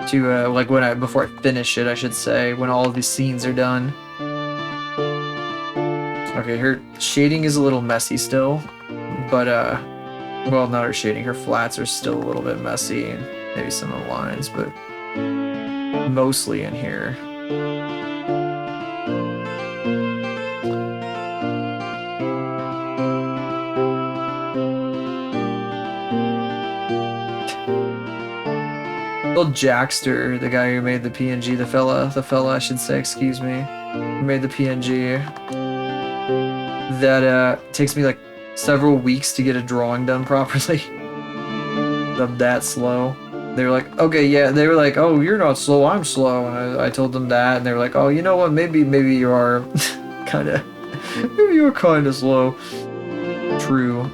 to like before I finish it, I should say, when all of these scenes are done. Okay, her shading is a little messy still, but well, not her shading, her flats are still a little bit messy, and maybe some of the lines, but mostly in here. Well, Jackster, the guy who made the PNG, the fella I should say, excuse me, who made the PNG, that takes me like several weeks to get a drawing done properly. I'm that slow. They were like, okay, yeah, they were like, oh, you're not slow, I'm slow, and I told them that, and they were like, oh, you know what, maybe you are kinda, maybe you're kinda slow. True.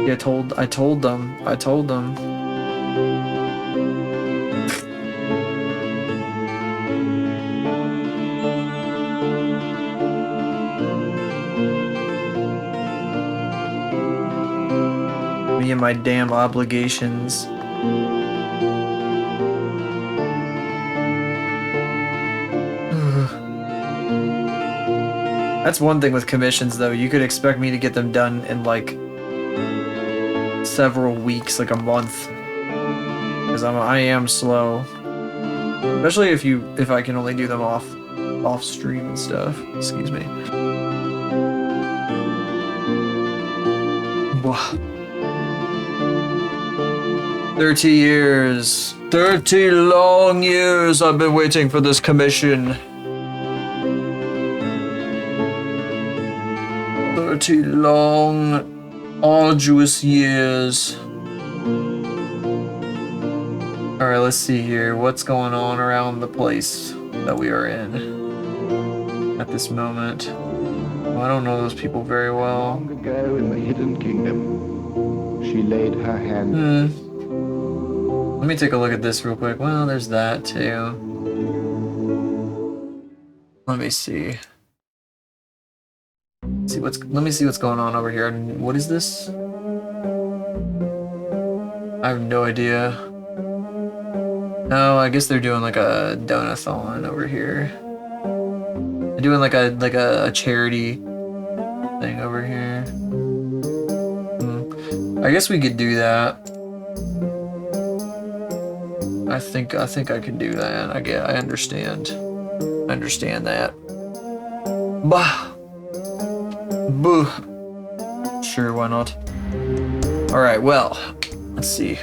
Yeah, I told them. Me and my damn obligations. That's one thing with commissions, though. You could expect me to get them done in like several weeks, like a month, because I am slow, especially if I can only do them off stream and stuff. Excuse me. 30 years, 30 long years I've been waiting for this commission. 30 long, arduous years. Alright, let's see here. What's going on around the place that we are in at this moment? Well, I don't know those people very well. Long ago in the Hidden Kingdom, she laid her hand. Let me take a look at this real quick. Well, there's that too. Let me see. Let me see what's going on over here. What is this? I have no idea. No, I guess they're doing like a donathon over here. They're doing like a charity thing over here. I guess we could do that. I think I could do that. I understand. I understand that. Bah. Boo. Sure, why not? Alright, well, let's see.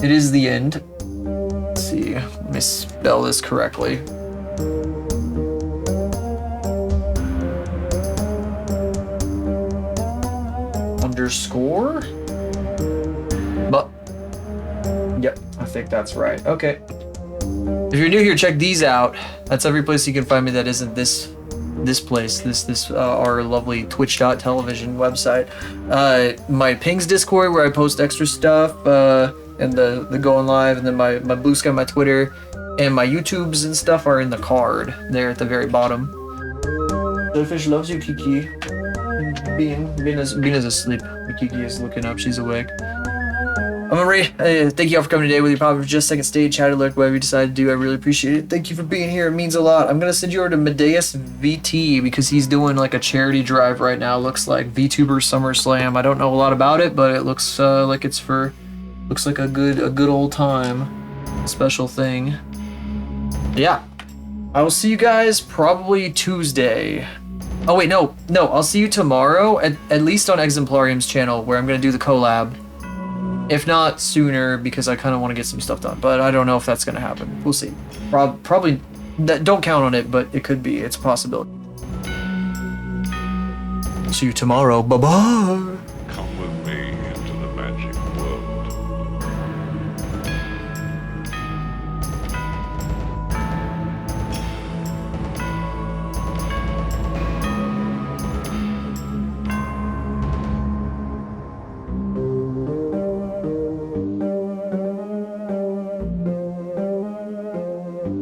It is the end. Let's see. Let me spell this correctly. Underscore? But. Yep, I think that's right. Okay. If you're new here, check these out. That's every place you can find me that isn't this place, our lovely twitch.television website. My Pings Discord where I post extra stuff, and the going live, and then my Blue Sky, my Twitter, and my YouTubes and stuff are in the card there at the very bottom. Jellyfish loves you, Kiki. Bean is asleep. Kiki is looking up, she's awake. I'm Marie. Thank you all for coming today with your pop for just second stage, chat alert, whatever you decide to do. I really appreciate it. Thank you for being here. It means a lot. I'm gonna send you over to Medeus VT because he's doing like a charity drive right now. Looks like VTuber SummerSlam. I don't know a lot about it, but it looks like it's for like a good old time, a special thing. Yeah, I will see you guys probably Tuesday. Oh wait, no, I'll see you tomorrow at least on Exemplarium's channel where I'm gonna do the collab. If not sooner, because I kind of want to get some stuff done, but I don't know if that's going to happen. We'll see. Probably, don't count on it, but it could be. It's a possibility. See you tomorrow. Bye-bye.